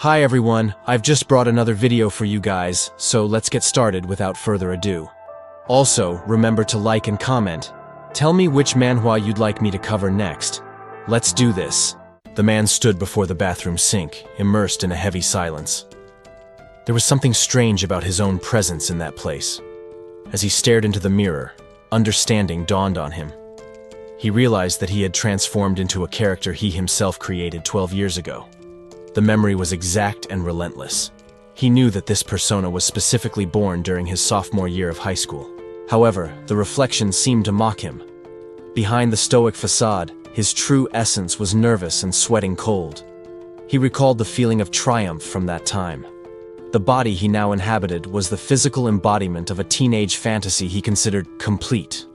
Hi everyone, I've just brought another video for you guys, so let's get started without further ado. Also, remember to like and comment. Tell me which manhwa you'd like me to cover next. Let's do this. The man stood before the bathroom sink, immersed in a heavy silence. There was something strange about his own presence in that place. As he stared into the mirror, understanding dawned on him. He realized that he had transformed into a character he himself created 12 years ago. The memory was exact and relentless. He knew that this persona was specifically born during his sophomore year of high school. However, the reflection seemed to mock him. Behind the stoic facade, his true essence was nervous and sweating cold. He recalled the feeling of triumph from that time. The body he now inhabited was the physical embodiment of a teenage fantasy he considered complete.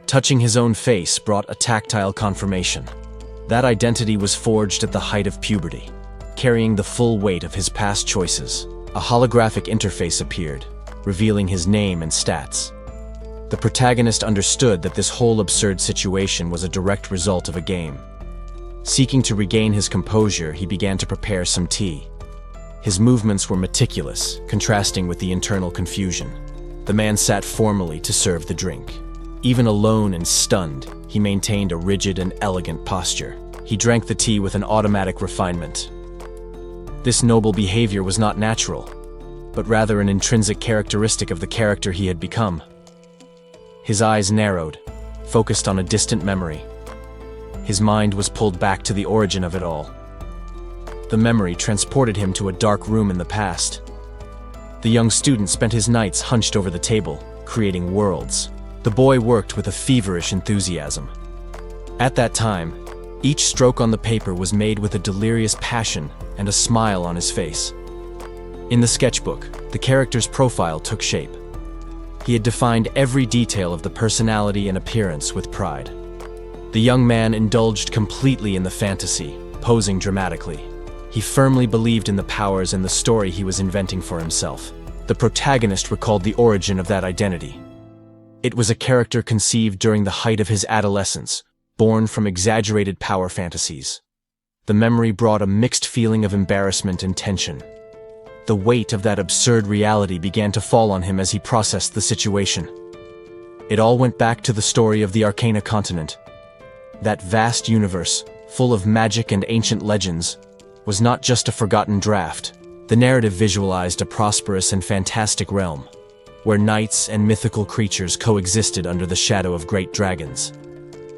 Touching his own face brought a tactile confirmation. That identity was forged at the height of puberty. Carrying the full weight of his past choices, a holographic interface appeared, revealing his name and stats. The protagonist understood that this whole absurd situation was a direct result of a game. Seeking to regain his composure, he began to prepare some tea. His movements were meticulous, contrasting with the internal confusion. The man sat formally to serve the drink. Even alone and stunned, he maintained a rigid and elegant posture. He drank the tea with an automatic refinement. This noble behavior was not natural, but rather an intrinsic characteristic of the character he had become. His eyes narrowed, focused on a distant memory. His mind was pulled back to the origin of it all. The memory transported him to a dark room in the past. The young student spent his nights hunched over the table, creating worlds. The boy worked with a feverish enthusiasm. At that time, each stroke on the paper was made with a delirious passion and a smile on his face. In the sketchbook, the character's profile took shape. He had defined every detail of the personality and appearance with pride. The young man indulged completely in the fantasy, posing dramatically. He firmly believed in the powers and the story he was inventing for himself. The protagonist recalled the origin of that identity. It was a character conceived during the height of his adolescence, born from exaggerated power fantasies. The memory brought a mixed feeling of embarrassment and tension. The weight of that absurd reality began to fall on him as he processed the situation. It all went back to the story of the Arcana continent. That vast universe, full of magic and ancient legends, was not just a forgotten draft. The narrative visualized a prosperous and fantastic realm, where knights and mythical creatures coexisted under the shadow of great dragons.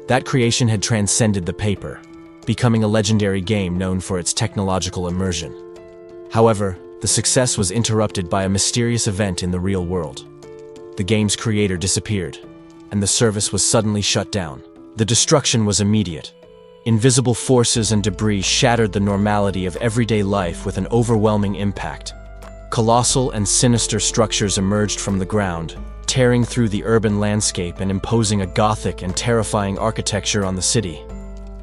That creation had transcended the paper, becoming a legendary game known for its technological immersion. However, the success was interrupted by a mysterious event in the real world. The game's creator disappeared, and the service was suddenly shut down. The destruction was immediate. Invisible forces and debris shattered the normality of everyday life with an overwhelming impact. Colossal and sinister structures emerged from the ground, tearing through the urban landscape and imposing a gothic and terrifying architecture on the city.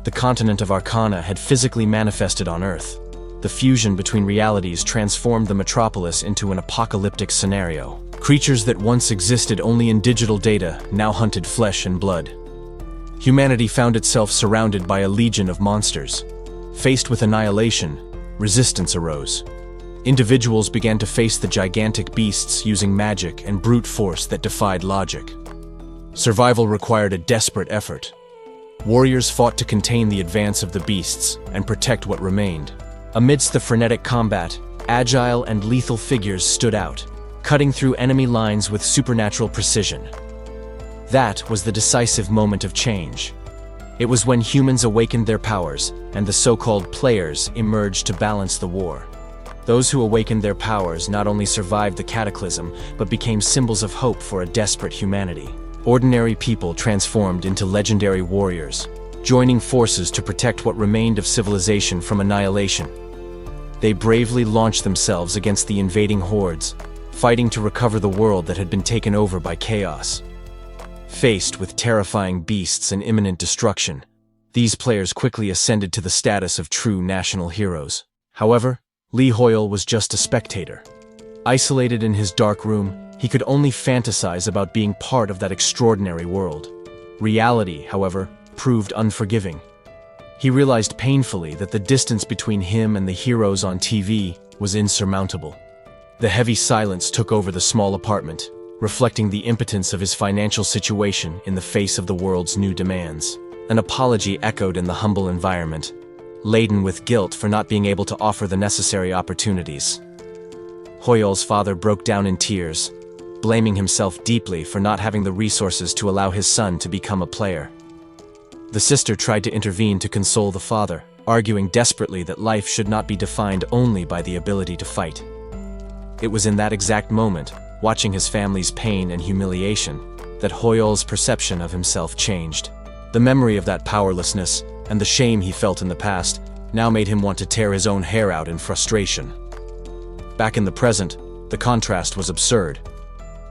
The continent of Arcana had physically manifested on Earth. The fusion between realities transformed the metropolis into an apocalyptic scenario. Creatures that once existed only in digital data now hunted flesh and blood. Humanity found itself surrounded by a legion of monsters. Faced with annihilation, resistance arose. Individuals began to face the gigantic beasts using magic and brute force that defied logic. Survival required a desperate effort. Warriors fought to contain the advance of the beasts and protect what remained. Amidst the frenetic combat, agile and lethal figures stood out, cutting through enemy lines with supernatural precision. That was the decisive moment of change. It was when humans awakened their powers and the so-called players emerged to balance the war. Those who awakened their powers not only survived the cataclysm, but became symbols of hope for a desperate humanity. Ordinary people transformed into legendary warriors, joining forces to protect what remained of civilization from annihilation. They bravely launched themselves against the invading hordes, fighting to recover the world that had been taken over by chaos. Faced with terrifying beasts and imminent destruction, these players quickly ascended to the status of true national heroes. However, Lee Hoyle was just a spectator. Isolated in his dark room, he could only fantasize about being part of that extraordinary world. Reality, however, proved unforgiving. He realized painfully that the distance between him and the heroes on TV was insurmountable. The heavy silence took over the small apartment, reflecting the impotence of his financial situation in the face of the world's new demands. An apology echoed in the humble environment, laden with guilt for not being able to offer the necessary opportunities. Hoyol's father broke down in tears, blaming himself deeply for not having the resources to allow his son to become a player. The sister tried to intervene to console the father, arguing desperately that life should not be defined only by the ability to fight. It was in that exact moment, watching his family's pain and humiliation, that Hoyol's perception of himself changed. The memory of that powerlessness and the shame he felt in the past now made him want to tear his own hair out in frustration. Back in the present, the contrast was absurd.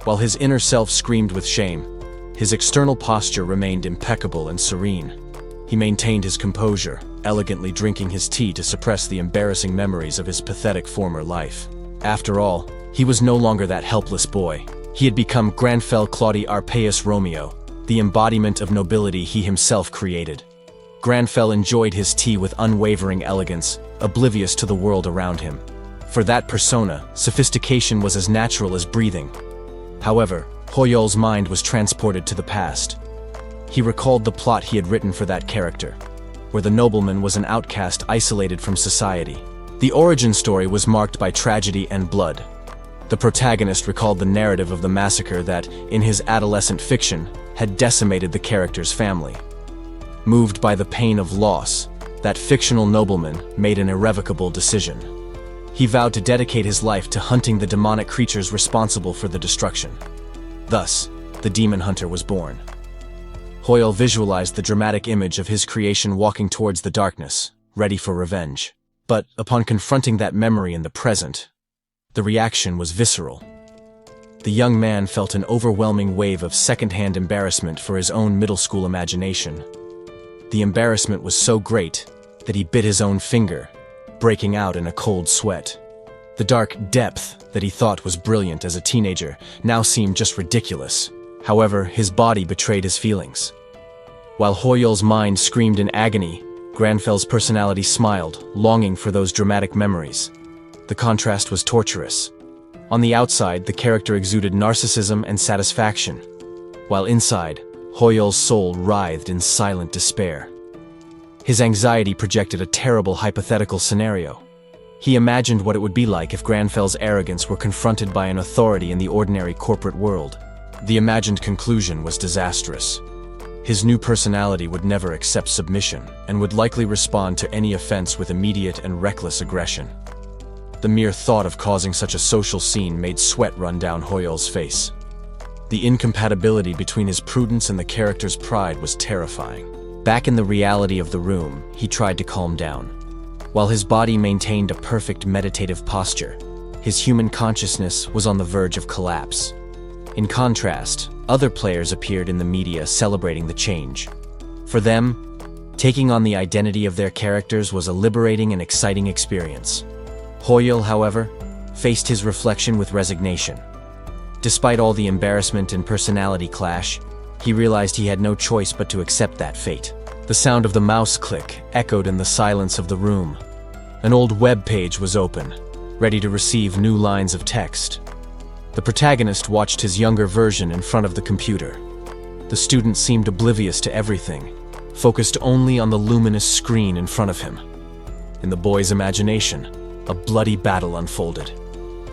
While his inner self screamed with shame, his external posture remained impeccable and serene. He maintained his composure, elegantly drinking his tea to suppress the embarrassing memories of his pathetic former life. After all, he was no longer that helpless boy. He had become Granfell Claudi Arpaeus Romeo, the embodiment of nobility he himself created. Granfell enjoyed his tea with unwavering elegance, oblivious to the world around him. For that persona, sophistication was as natural as breathing. However, Hoyol's mind was transported to the past. He recalled the plot he had written for that character, where the nobleman was an outcast isolated from society. The origin story was marked by tragedy and blood. The protagonist recalled the narrative of the massacre that, in his adolescent fiction, had decimated the character's family. Moved by the pain of loss, that fictional nobleman made an irrevocable decision. He vowed to dedicate his life to hunting the demonic creatures responsible for the destruction. Thus, the demon hunter was born. Hoyol visualized the dramatic image of his creation walking towards the darkness, ready for revenge. But upon confronting that memory in the present, the reaction was visceral. The young man felt an overwhelming wave of secondhand embarrassment for his own middle school imagination. The embarrassment was so great that he bit his own finger, breaking out in a cold sweat. The dark depth that he thought was brilliant as a teenager now seemed just ridiculous. However, his body betrayed his feelings. While Hoyol's mind screamed in agony, Granfell's personality smiled, longing for those dramatic memories. The contrast was torturous. On the outside, the character exuded narcissism and satisfaction, while inside, Hoyol's soul writhed in silent despair. His anxiety projected a terrible hypothetical scenario. He imagined what it would be like if Granfell's arrogance were confronted by an authority in the ordinary corporate world. The imagined conclusion was disastrous. His new personality would never accept submission and would likely respond to any offense with immediate and reckless aggression. The mere thought of causing such a social scene made sweat run down Hoyol's face. The incompatibility between his prudence and the character's pride was terrifying. Back in the reality of the room, he tried to calm down. While his body maintained a perfect meditative posture, his human consciousness was on the verge of collapse. In contrast, other players appeared in the media celebrating the change. For them, taking on the identity of their characters was a liberating and exciting experience. Hoyol, however, faced his reflection with resignation. Despite all the embarrassment and personality clash, he realized he had no choice but to accept that fate. The sound of the mouse click echoed in the silence of the room. An old web page was open, ready to receive new lines of text. The protagonist watched his younger version in front of the computer. The student seemed oblivious to everything, focused only on the luminous screen in front of him. In the boy's imagination, a bloody battle unfolded.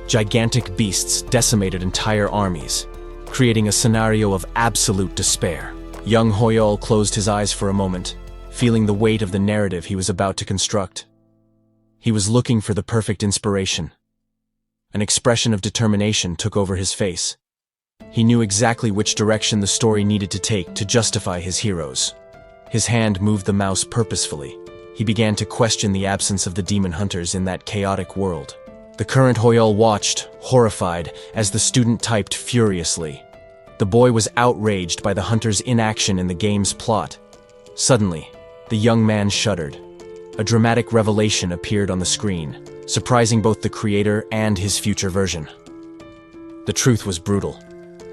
Gigantic beasts decimated entire armies, creating a scenario of absolute despair. Young Hoyol closed his eyes for a moment, feeling the weight of the narrative he was about to construct. He was looking for the perfect inspiration. An expression of determination took over his face. He knew exactly which direction the story needed to take to justify his heroes. His hand moved the mouse purposefully. He began to question the absence of the demon hunters in that chaotic world. The current Hoyol watched, horrified, as the student typed furiously. The boy was outraged by the hunter's inaction in the game's plot. Suddenly, the young man shuddered. A dramatic revelation appeared on the screen, surprising both the creator and his future version. The truth was brutal.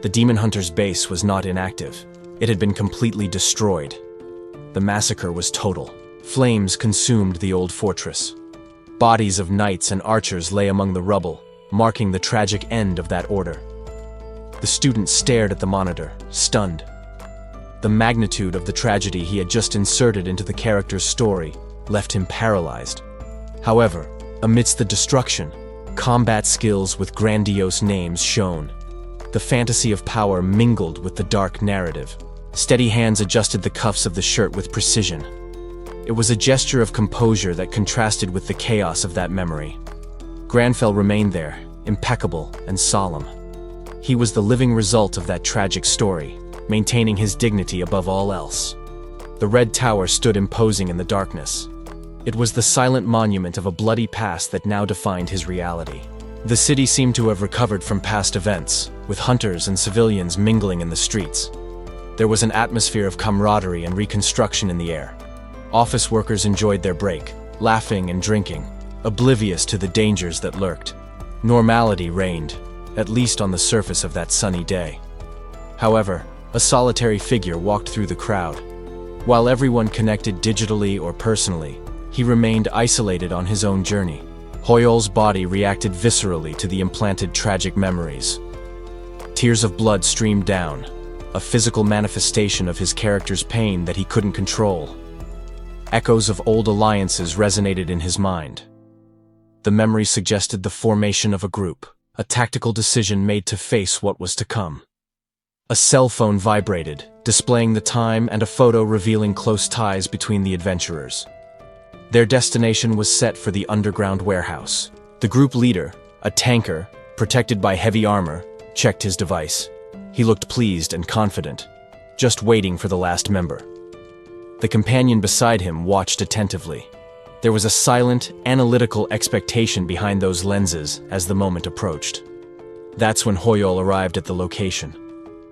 The demon hunter's base was not inactive. It had been completely destroyed. The massacre was total. Flames consumed the old fortress. Bodies of knights and archers lay among the rubble, marking the tragic end of that order. The student stared at the monitor, stunned. The magnitude of the tragedy he had just inserted into the character's story left him paralyzed. However, amidst the destruction, combat skills with grandiose names shone. The fantasy of power mingled with the dark narrative. Steady hands adjusted the cuffs of the shirt with precision. It was a gesture of composure that contrasted with the chaos of that memory. Granfell remained there, impeccable and solemn. He was the living result of that tragic story, maintaining his dignity above all else. The Red Tower stood imposing in the darkness. It was the silent monument of a bloody past that now defined his reality. The city seemed to have recovered from past events, with hunters and civilians mingling in the streets. There was an atmosphere of camaraderie and reconstruction in the air. Office workers enjoyed their break, laughing and drinking, oblivious to the dangers that lurked. Normality reigned, at least on the surface of that sunny day. However, a solitary figure walked through the crowd. While everyone connected digitally or personally, he remained isolated on his own journey. Hoyol's body reacted viscerally to the implanted tragic memories. Tears of blood streamed down, a physical manifestation of his character's pain that he couldn't control. Echoes of old alliances resonated in his mind. The memory suggested the formation of a group, a tactical decision made to face what was to come. A cell phone vibrated, displaying the time and a photo revealing close ties between the adventurers. Their destination was set for the underground warehouse. The group leader, a tanker, protected by heavy armor, checked his device. He looked pleased and confident, just waiting for the last member. The companion beside him watched attentively. There was a silent, analytical expectation behind those lenses as the moment approached. That's when Hoyol arrived at the location.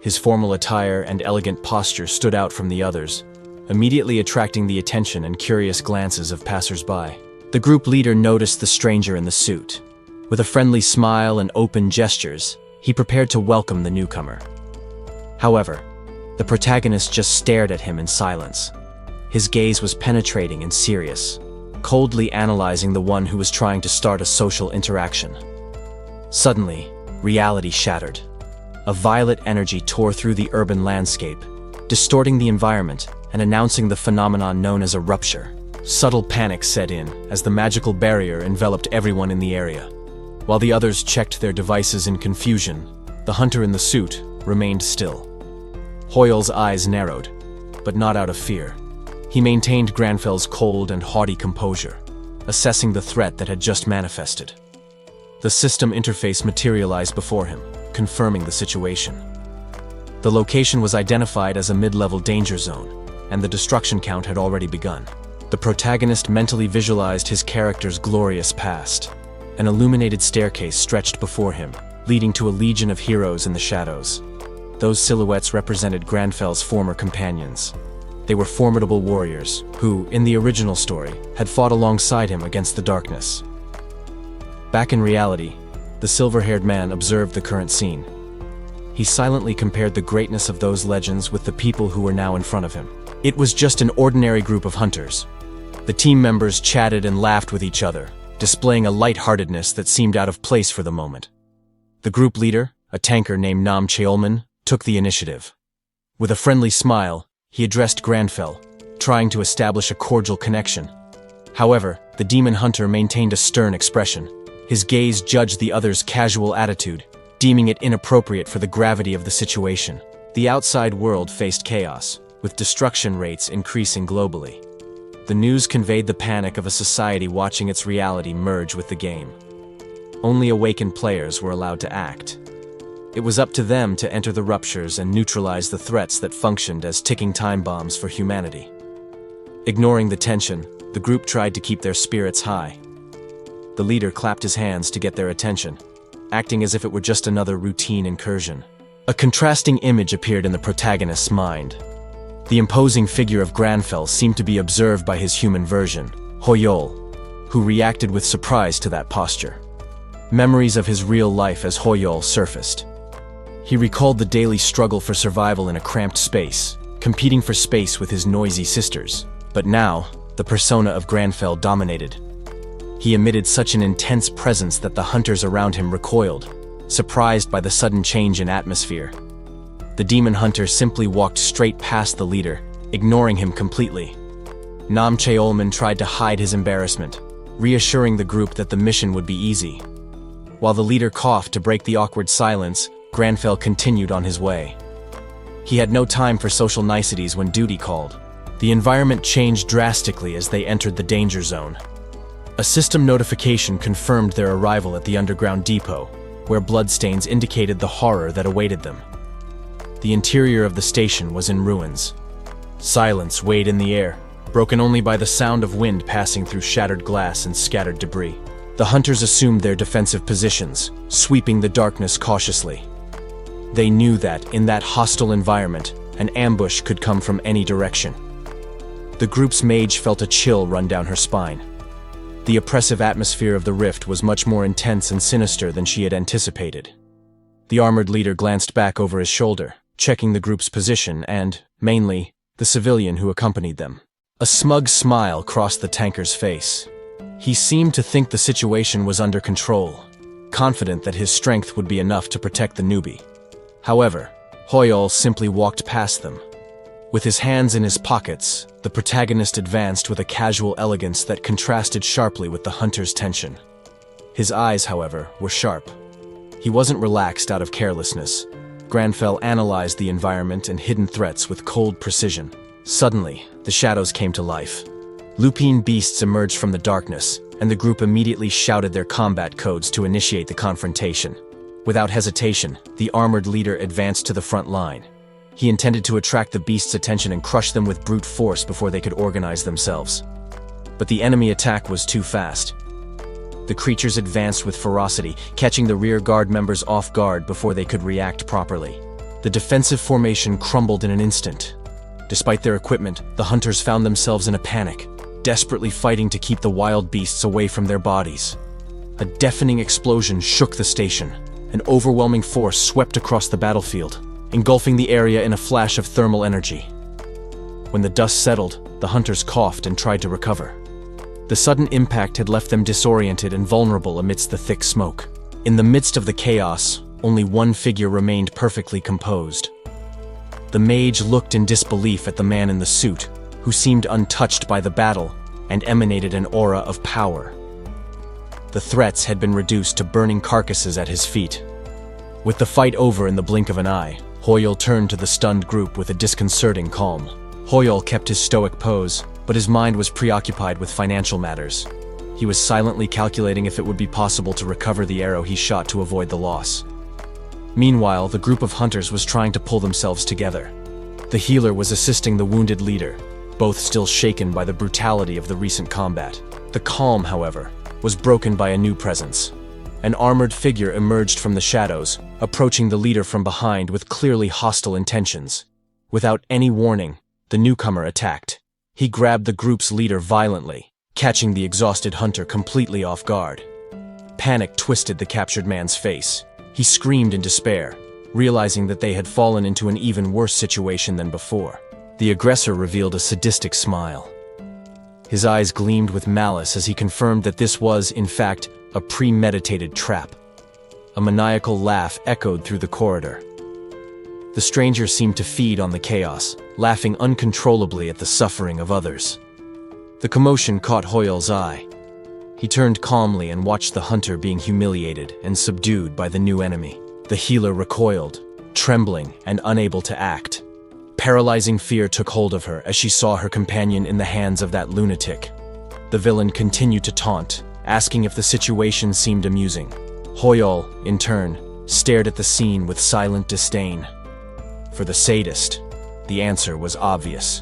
His formal attire and elegant posture stood out from the others, immediately attracting the attention and curious glances of passers-by. The group leader noticed the stranger in the suit. With a friendly smile and open gestures, he prepared to welcome the newcomer. However, the protagonist just stared at him in silence. His gaze was penetrating and serious, coldly analyzing the one who was trying to start a social interaction. Suddenly, reality shattered. A violet energy tore through the urban landscape, distorting the environment and announcing the phenomenon known as a rupture. Subtle panic set in as the magical barrier enveloped everyone in the area. While the others checked their devices in confusion, the hunter in the suit remained still. Hoyol's eyes narrowed, but not out of fear. He maintained Granfell's cold and haughty composure, assessing the threat that had just manifested. The system interface materialized before him, confirming the situation. The location was identified as a mid-level danger zone, and the destruction count had already begun. The protagonist mentally visualized his character's glorious past. An illuminated staircase stretched before him, leading to a legion of heroes in the shadows. Those silhouettes represented Granfell's former companions. They were formidable warriors who, in the original story, had fought alongside him against the darkness. Back in reality, the silver-haired man observed the current scene. He silently compared the greatness of those legends with the people who were now in front of him. It was just an ordinary group of hunters. The team members chatted and laughed with each other, displaying a lightheartedness that seemed out of place for the moment. The group leader, a tanker named Nam Cheolman, took the initiative. With a friendly smile, he addressed Granfell, trying to establish a cordial connection. However, the demon hunter maintained a stern expression. His gaze judged the other's casual attitude, deeming it inappropriate for the gravity of the situation. The outside world faced chaos, with destruction rates increasing globally. The news conveyed the panic of a society watching its reality merge with the game. Only awakened players were allowed to act. It was up to them to enter the ruptures and neutralize the threats that functioned as ticking time bombs for humanity. Ignoring the tension, the group tried to keep their spirits high. The leader clapped his hands to get their attention, acting as if it were just another routine incursion. A contrasting image appeared in the protagonist's mind. The imposing figure of Granfell seemed to be observed by his human version, Hoyol, who reacted with surprise to that posture. Memories of his real life as Hoyol surfaced. He recalled the daily struggle for survival in a cramped space, competing for space with his noisy sisters. But now, the persona of Granfell dominated. He emitted such an intense presence that the hunters around him recoiled, surprised by the sudden change in atmosphere. The demon hunter simply walked straight past the leader, ignoring him completely. Nam Cheolman tried to hide his embarrassment, reassuring the group that the mission would be easy. While the leader coughed to break the awkward silence, Granfell continued on his way. He had no time for social niceties when duty called. The environment changed drastically as they entered the danger zone. A system notification confirmed their arrival at the underground depot, where bloodstains indicated the horror that awaited them. The interior of the station was in ruins. Silence weighed in the air, broken only by the sound of wind passing through shattered glass and scattered debris. The hunters assumed their defensive positions, sweeping the darkness cautiously. They knew that, in that hostile environment, an ambush could come from any direction. The group's mage felt a chill run down her spine. The oppressive atmosphere of the rift was much more intense and sinister than she had anticipated. The armored leader glanced back over his shoulder, checking the group's position and, mainly, the civilian who accompanied them. A smug smile crossed the tanker's face. He seemed to think the situation was under control, confident that his strength would be enough to protect the newbie. However, Hoyol simply walked past them. With his hands in his pockets, the protagonist advanced with a casual elegance that contrasted sharply with the hunter's tension. His eyes, however, were sharp. He wasn't relaxed out of carelessness. Granfell analyzed the environment and hidden threats with cold precision. Suddenly, the shadows came to life. Lupine beasts emerged from the darkness, and the group immediately shouted their combat codes to initiate the confrontation. Without hesitation, the armored leader advanced to the front line. He intended to attract the beasts' attention and crush them with brute force before they could organize themselves. But the enemy attack was too fast. The creatures advanced with ferocity, catching the rear guard members off guard before they could react properly. The defensive formation crumbled in an instant. Despite their equipment, the hunters found themselves in a panic, desperately fighting to keep the wild beasts away from their bodies. A deafening explosion shook the station. An overwhelming force swept across the battlefield, engulfing the area in a flash of thermal energy. When the dust settled, the hunters coughed and tried to recover. The sudden impact had left them disoriented and vulnerable amidst the thick smoke. In the midst of the chaos, only one figure remained perfectly composed. The mage looked in disbelief at the man in the suit, who seemed untouched by the battle and emanated an aura of power. The threats had been reduced to burning carcasses at his feet. With the fight over in the blink of an eye, Hoyol turned to the stunned group with a disconcerting calm. Hoyol kept his stoic pose, but his mind was preoccupied with financial matters. He was silently calculating if it would be possible to recover the arrow he shot to avoid the loss. Meanwhile, the group of hunters was trying to pull themselves together. The healer was assisting the wounded leader, both still shaken by the brutality of the recent combat. The calm, however, was broken by a new presence. An armored figure emerged from the shadows, approaching the leader from behind with clearly hostile intentions. Without any warning, the newcomer attacked. He grabbed the group's leader violently, catching the exhausted hunter completely off guard. Panic twisted the captured man's face. He screamed in despair, realizing that they had fallen into an even worse situation than before. The aggressor revealed a sadistic smile. His eyes gleamed with malice as he confirmed that this was, in fact, a premeditated trap. A maniacal laugh echoed through the corridor. The stranger seemed to feed on the chaos, laughing uncontrollably at the suffering of others. The commotion caught Hoyol's eye. He turned calmly and watched the hunter being humiliated and subdued by the new enemy. The healer recoiled, trembling and unable to act. Paralyzing fear took hold of her as she saw her companion in the hands of that lunatic. The villain continued to taunt, asking if the situation seemed amusing. Hoyol, in turn, stared at the scene with silent disdain. For the sadist, the answer was obvious.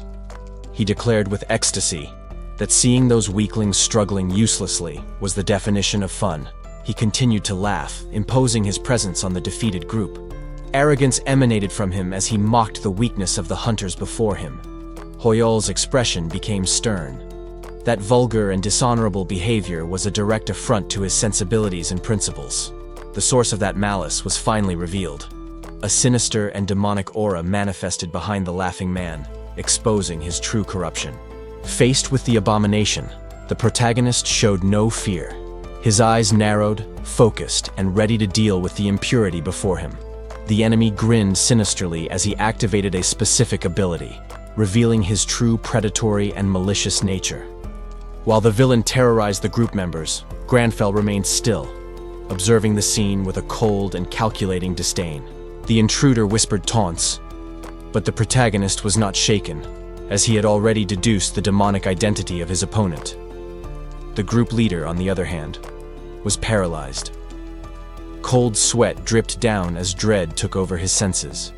He declared with ecstasy that seeing those weaklings struggling uselessly was the definition of fun. He continued to laugh, imposing his presence on the defeated group. Arrogance emanated from him as he mocked the weakness of the hunters before him. Hoyol's expression became stern. That vulgar and dishonorable behavior was a direct affront to his sensibilities and principles. The source of that malice was finally revealed. A sinister and demonic aura manifested behind the laughing man, exposing his true corruption. Faced with the abomination, The protagonist showed no fear. His eyes narrowed, focused, and ready to deal with the impurity before him. The enemy grinned sinisterly as he activated a specific ability, revealing his true predatory and malicious nature. While the villain terrorized the group members, Granfell remained still, observing the scene with a cold and calculating disdain. The intruder whispered taunts, but the protagonist was not shaken, as he had already deduced the demonic identity of his opponent. The group leader, on the other hand, was paralyzed. Cold sweat dripped down as dread took over his senses.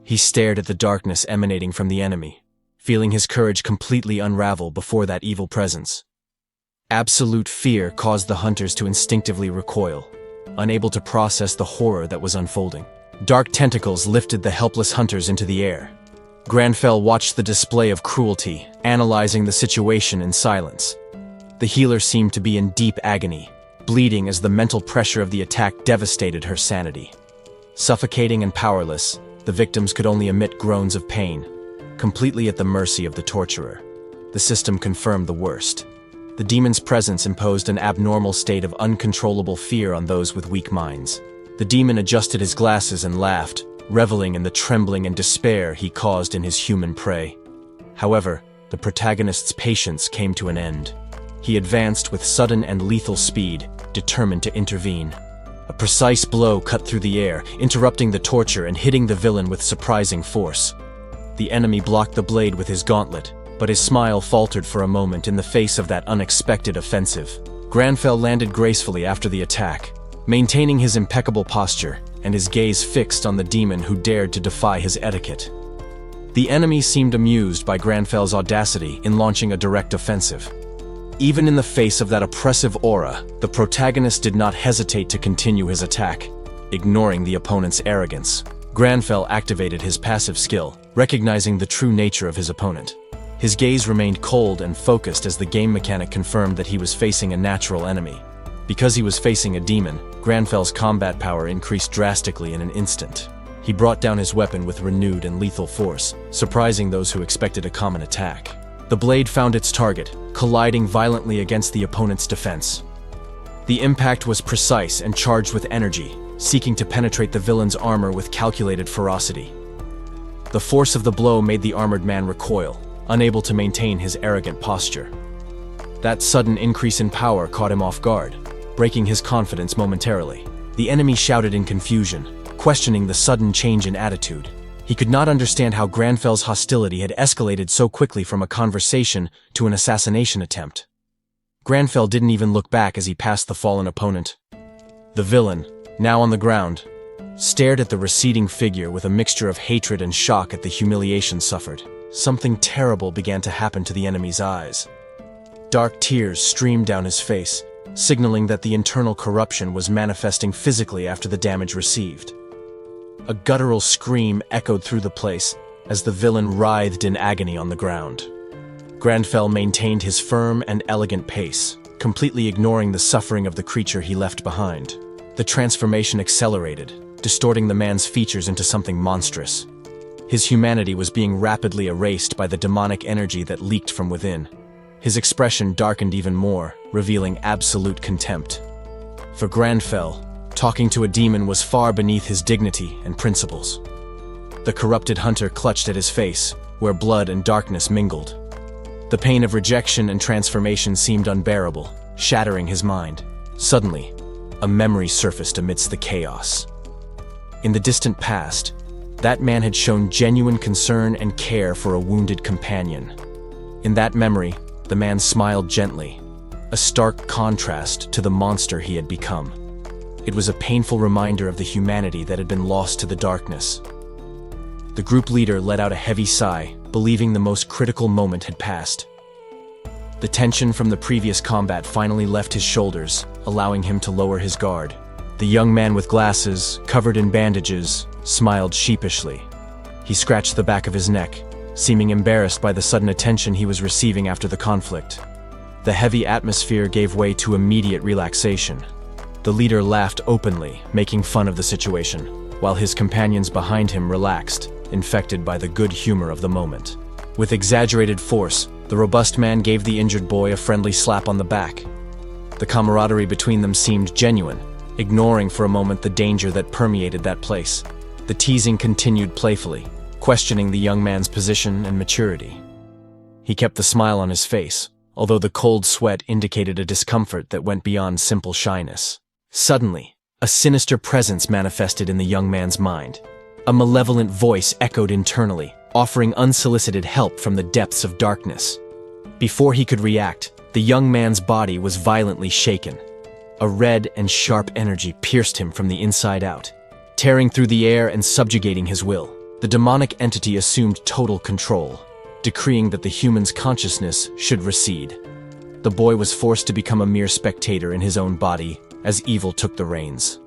He stared at the darkness emanating from the enemy, feeling his courage completely unravel before that evil presence. Absolute fear caused the hunters to instinctively recoil, unable to process the horror that was unfolding. Dark tentacles lifted the helpless hunters into the air. Granfell watched the display of cruelty, analyzing the situation in silence. The healer seemed to be in deep agony, bleeding as the mental pressure of the attack devastated her sanity. Suffocating and powerless, the victims could only emit groans of pain, completely at the mercy of the torturer. The system confirmed the worst. The demon's presence imposed an abnormal state of uncontrollable fear on those with weak minds. The demon adjusted his glasses and laughed, reveling in the trembling and despair he caused in his human prey. However, the protagonist's patience came to an end. He advanced with sudden and lethal speed, determined to intervene. A precise blow cut through the air, interrupting the torture and hitting the villain with surprising force. The enemy blocked the blade with his gauntlet, but his smile faltered for a moment in the face of that unexpected offensive. Granfell landed gracefully after the attack, maintaining his impeccable posture and his gaze fixed on the demon who dared to defy his etiquette. The enemy seemed amused by Granfell's audacity in launching a direct offensive. Even in the face of that oppressive aura, the protagonist did not hesitate to continue his attack, ignoring the opponent's arrogance. Granfell activated his passive skill, recognizing the true nature of his opponent. His gaze remained cold and focused as the game mechanic confirmed that he was facing a natural enemy. Because he was facing a demon, Granfell's combat power increased drastically in an instant. He brought down his weapon with renewed and lethal force, surprising those who expected a common attack. The blade found its target, colliding violently against the opponent's defense. The impact was precise and charged with energy, seeking to penetrate the villain's armor with calculated ferocity. The force of the blow made the armored man recoil, unable to maintain his arrogant posture. That sudden increase in power caught him off guard, breaking his confidence momentarily. The enemy shouted in confusion, questioning the sudden change in attitude. He could not understand how Granfell's hostility had escalated so quickly from a conversation to an assassination attempt. Granfell didn't even look back as he passed the fallen opponent. The villain, now on the ground, stared at the receding figure with a mixture of hatred and shock at the humiliation suffered. Something terrible began to happen to the enemy's eyes. Dark tears streamed down his face, signaling that the internal corruption was manifesting physically after the damage received. A guttural scream echoed through the place as the villain writhed in agony on the ground. Granfell maintained his firm and elegant pace, completely ignoring the suffering of the creature he left behind. The transformation accelerated, distorting the man's features into something monstrous. His humanity was being rapidly erased by the demonic energy that leaked from within. His expression darkened even more, revealing absolute contempt. For Granfell, talking to a demon was far beneath his dignity and principles. The corrupted hunter clutched at his face, where blood and darkness mingled. The pain of rejection and transformation seemed unbearable, shattering his mind. Suddenly, a memory surfaced amidst the chaos. In the distant past, that man had shown genuine concern and care for a wounded companion. In that memory, the man smiled gently, a stark contrast to the monster he had become. It was a painful reminder of the humanity that had been lost to the darkness. The group leader let out a heavy sigh, believing the most critical moment had passed. The tension from the previous combat finally left his shoulders, allowing him to lower his guard. The young man with glasses, covered in bandages, smiled sheepishly. He scratched the back of his neck, seeming embarrassed by the sudden attention he was receiving after the conflict. The heavy atmosphere gave way to immediate relaxation. The leader laughed openly, making fun of the situation, while his companions behind him relaxed, infected by the good humor of the moment. With exaggerated force, The robust man gave the injured boy a friendly slap on the back. The camaraderie between them seemed genuine, ignoring for a moment the danger that permeated that place. The teasing continued playfully, questioning the young man's position and maturity. He kept the smile on his face, although the cold sweat indicated a discomfort that went beyond simple shyness. Suddenly, a sinister presence manifested in the young man's mind. A malevolent voice echoed internally, offering unsolicited help from the depths of darkness. Before he could react, the young man's body was violently shaken. A red and sharp energy pierced him from the inside out, tearing through the air and subjugating his will. The demonic entity assumed total control, decreeing that the human's consciousness should recede. The boy was forced to become a mere spectator in his own body as evil took the reins.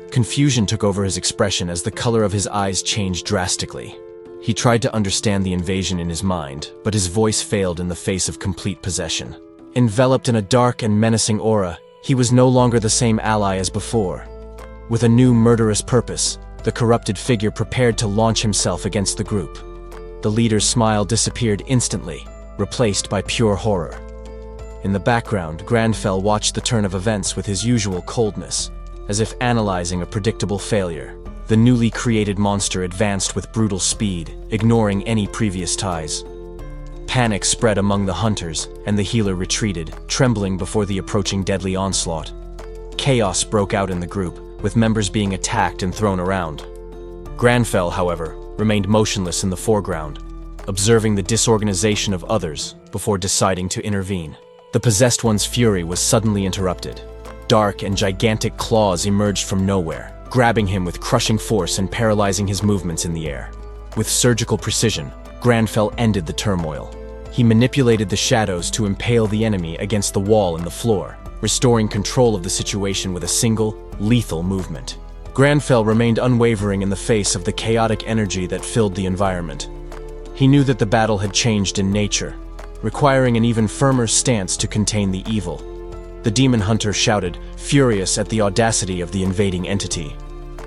Confusion took over his expression as the color of his eyes changed drastically. He tried to understand the invasion in his mind, but his voice failed in the face of complete possession. Enveloped in a dark and menacing aura, he was no longer the same ally as before. With a new murderous purpose, the corrupted figure prepared to launch himself against the group. The leader's smile disappeared instantly, replaced by pure horror. In the background, Granfell watched the turn of events with his usual coldness, as if analyzing a predictable failure. The newly created monster advanced with brutal speed, ignoring any previous ties. Panic spread among the hunters, and the healer retreated, trembling before the approaching deadly onslaught. Chaos broke out in the group, with members being attacked and thrown around. Granfell, however, remained motionless in the foreground, observing the disorganization of others before deciding to intervene. The possessed one's fury was suddenly interrupted. Dark and gigantic claws emerged from nowhere, grabbing him with crushing force and paralyzing his movements in the air. With surgical precision, Granfell ended the turmoil. He manipulated the shadows to impale the enemy against the wall and the floor, restoring control of the situation with a single, lethal movement. Granfell remained unwavering in the face of the chaotic energy that filled the environment. He knew that the battle had changed in nature, requiring an even firmer stance to contain the evil. The demon hunter shouted, furious at the audacity of the invading entity.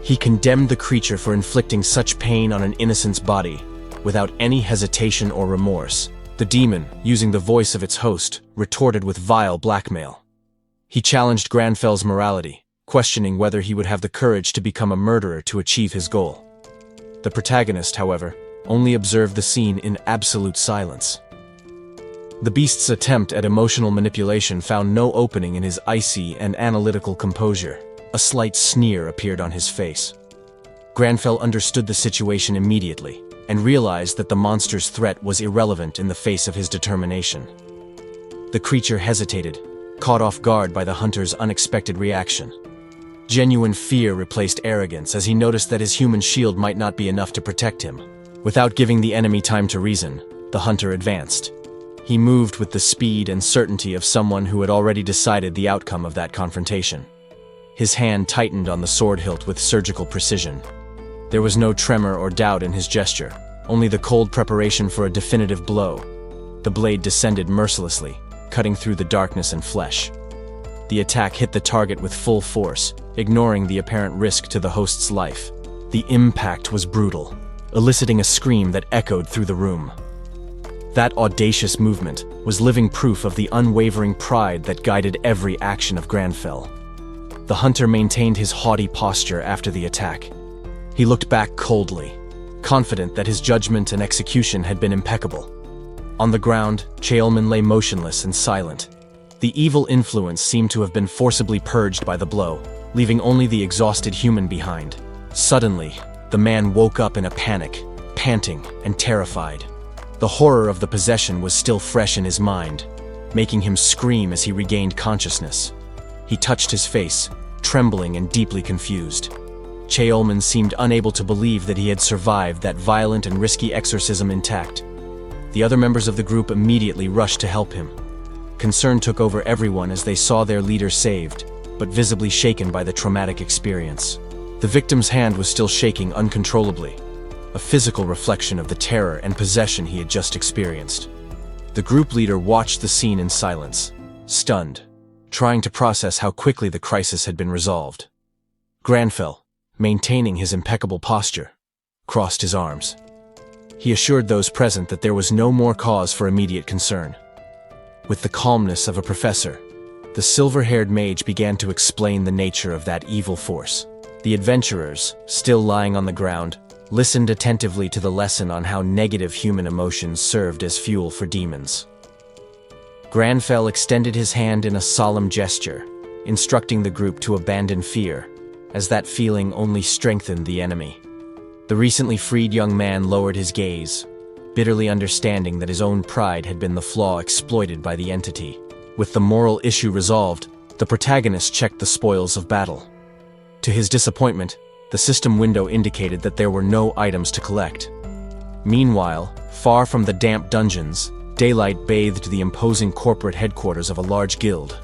He condemned the creature for inflicting such pain on an innocent's body, without any hesitation or remorse. The demon, using the voice of its host, retorted with vile blackmail. He challenged Granfell's morality, questioning whether he would have the courage to become a murderer to achieve his goal. The protagonist, however, only observed the scene in absolute silence. The beast's attempt at emotional manipulation found no opening in his icy and analytical composure. A slight sneer appeared on his face. Granfell understood the situation immediately, and realized that the monster's threat was irrelevant in the face of his determination. The creature hesitated, caught off guard by the hunter's unexpected reaction. Genuine fear replaced arrogance as he noticed that his human shield might not be enough to protect him. Without giving the enemy time to reason, the hunter advanced. He moved with the speed and certainty of someone who had already decided the outcome of that confrontation. His hand tightened on the sword hilt with surgical precision. There was no tremor or doubt in his gesture, only the cold preparation for a definitive blow. The blade descended mercilessly, cutting through the darkness and flesh. The attack hit the target with full force, ignoring the apparent risk to the host's life. The impact was brutal, eliciting a scream that echoed through the room. That audacious movement was living proof of the unwavering pride that guided every action of Granfell. The hunter maintained his haughty posture after the attack. He looked back coldly, confident that his judgment and execution had been impeccable. On the ground, Cheolman lay motionless and silent. The evil influence seemed to have been forcibly purged by the blow, leaving only the exhausted human behind. Suddenly, the man woke up in a panic, panting and terrified. The horror of the possession was still fresh in his mind, making him scream as he regained consciousness. He touched his face, trembling and deeply confused. Cheolman seemed unable to believe that he had survived that violent and risky exorcism intact. The other members of the group immediately rushed to help him. Concern took over everyone as they saw their leader saved, but visibly shaken by the traumatic experience. The victim's hand was still shaking uncontrollably, a physical reflection of the terror and possession he had just experienced. The group leader watched the scene in silence, stunned, trying to process how quickly the crisis had been resolved. Granfell, maintaining his impeccable posture, crossed his arms. He assured those present that there was no more cause for immediate concern. With the calmness of a professor, the silver-haired mage began to explain the nature of that evil force. The adventurers, still lying on the ground, listened attentively to the lesson on how negative human emotions served as fuel for demons. Granfell extended his hand in a solemn gesture, instructing the group to abandon fear, as that feeling only strengthened the enemy. The recently freed young man lowered his gaze, bitterly understanding that his own pride had been the flaw exploited by the entity. With the moral issue resolved, the protagonist checked the spoils of battle. To his disappointment, the system window indicated that there were no items to collect. Meanwhile, far from the damp dungeons, daylight bathed the imposing corporate headquarters of a large guild.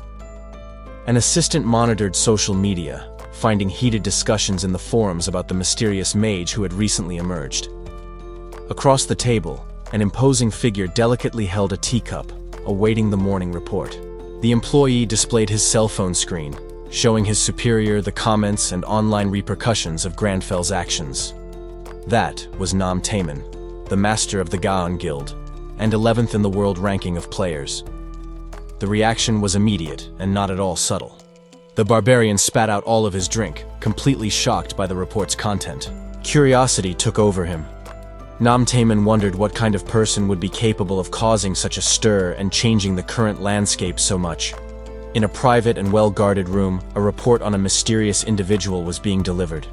An assistant monitored social media, finding heated discussions in the forums about the mysterious mage who had recently emerged. Across the table, an imposing figure delicately held a teacup, awaiting the morning report. The employee displayed his cell phone screen, showing his superior the comments and online repercussions of Granfell's actions. That was Nam Taemin, the master of the Gaon Guild, and 11th in the world ranking of players. The reaction was immediate and not at all subtle. The barbarian spat out all of his drink, completely shocked by the report's content. Curiosity took over him. Nam Taemin wondered what kind of person would be capable of causing such a stir and changing the current landscape so much. In a private and well-guarded room, a report on a mysterious individual was being delivered.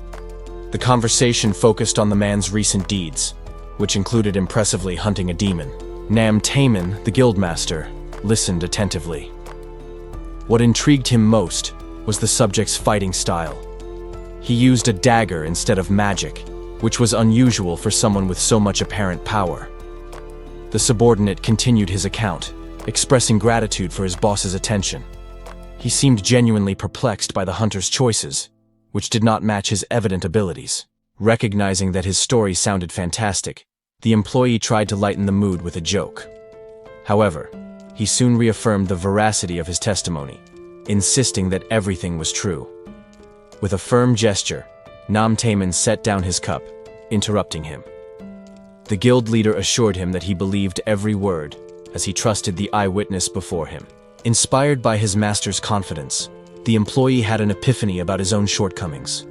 The conversation focused on the man's recent deeds, which included impressively hunting a demon. Nam Taemin, the guildmaster, listened attentively. What intrigued him most was the subject's fighting style. He used a dagger instead of magic, which was unusual for someone with so much apparent power. The subordinate continued his account, expressing gratitude for his boss's attention. He seemed genuinely perplexed by the hunter's choices, which did not match his evident abilities. Recognizing that his story sounded fantastic, the employee tried to lighten the mood with a joke. However, he soon reaffirmed the veracity of his testimony, insisting that everything was true. With a firm gesture, Nam Taemin set down his cup, interrupting him. The guild leader assured him that he believed every word, as he trusted the eyewitness before him. Inspired by his master's confidence, the employee had an epiphany about his own shortcomings.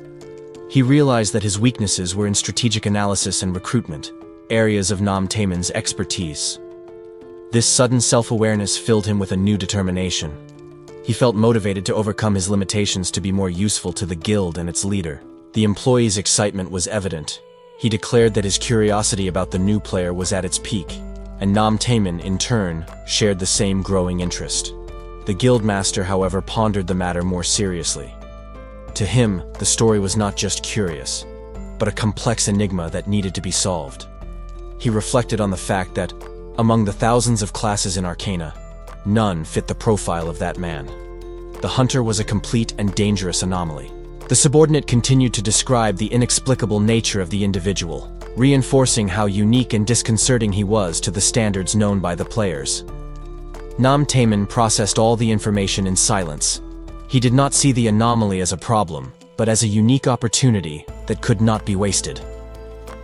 He realized that his weaknesses were in strategic analysis and recruitment, areas of Nam Taemin's expertise. This sudden self-awareness filled him with a new determination. He felt motivated to overcome his limitations to be more useful to the guild and its leader. The employee's excitement was evident. He declared that his curiosity about the new player was at its peak, and Nam Taemin, in turn, shared the same growing interest. The guildmaster, however, pondered the matter more seriously. To him, the story was not just curious, but a complex enigma that needed to be solved. He reflected on the fact that, among the thousands of classes in Arcana, none fit the profile of that man. The hunter was a complete and dangerous anomaly. The subordinate continued to describe the inexplicable nature of the individual, reinforcing how unique and disconcerting he was to the standards known by the players. Nam Taemin processed all the information in silence. He did not see the anomaly as a problem, but as a unique opportunity that could not be wasted.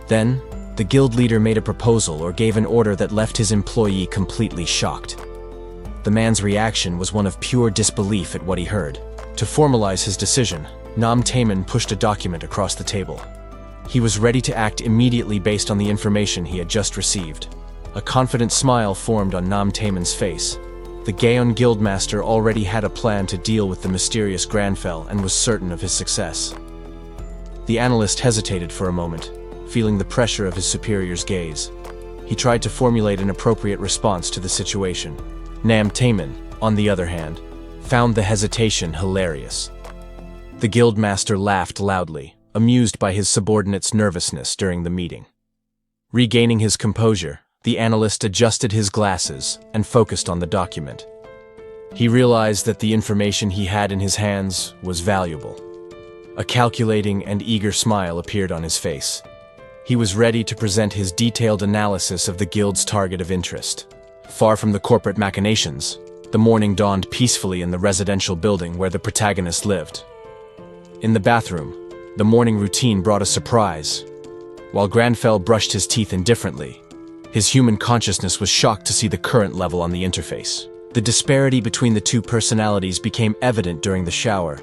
Then, the guild leader made a proposal or gave an order that left his employee completely shocked. The man's reaction was one of pure disbelief at what he heard. To formalize his decision, Nam Taemin pushed a document across the table. He was ready to act immediately based on the information he had just received. A confident smile formed on Nam Taemin's face. The Gaon Guildmaster already had a plan to deal with the mysterious Granfell and was certain of his success. The analyst hesitated for a moment, feeling the pressure of his superior's gaze. He tried to formulate an appropriate response to the situation. Nam Taemin, on the other hand, found the hesitation hilarious. The Guildmaster laughed loudly, amused by his subordinate's nervousness during the meeting. Regaining his composure, the analyst adjusted his glasses and focused on the document. He realized that the information he had in his hands was valuable. A calculating and eager smile appeared on his face. He was ready to present his detailed analysis of the guild's target of interest. Far from the corporate machinations, the morning dawned peacefully in the residential building where the protagonist lived. In the bathroom, the morning routine brought a surprise. while Granfell brushed his teeth indifferently. His human consciousness was shocked to see the current level on the interface. The disparity between the two personalities became evident during the shower.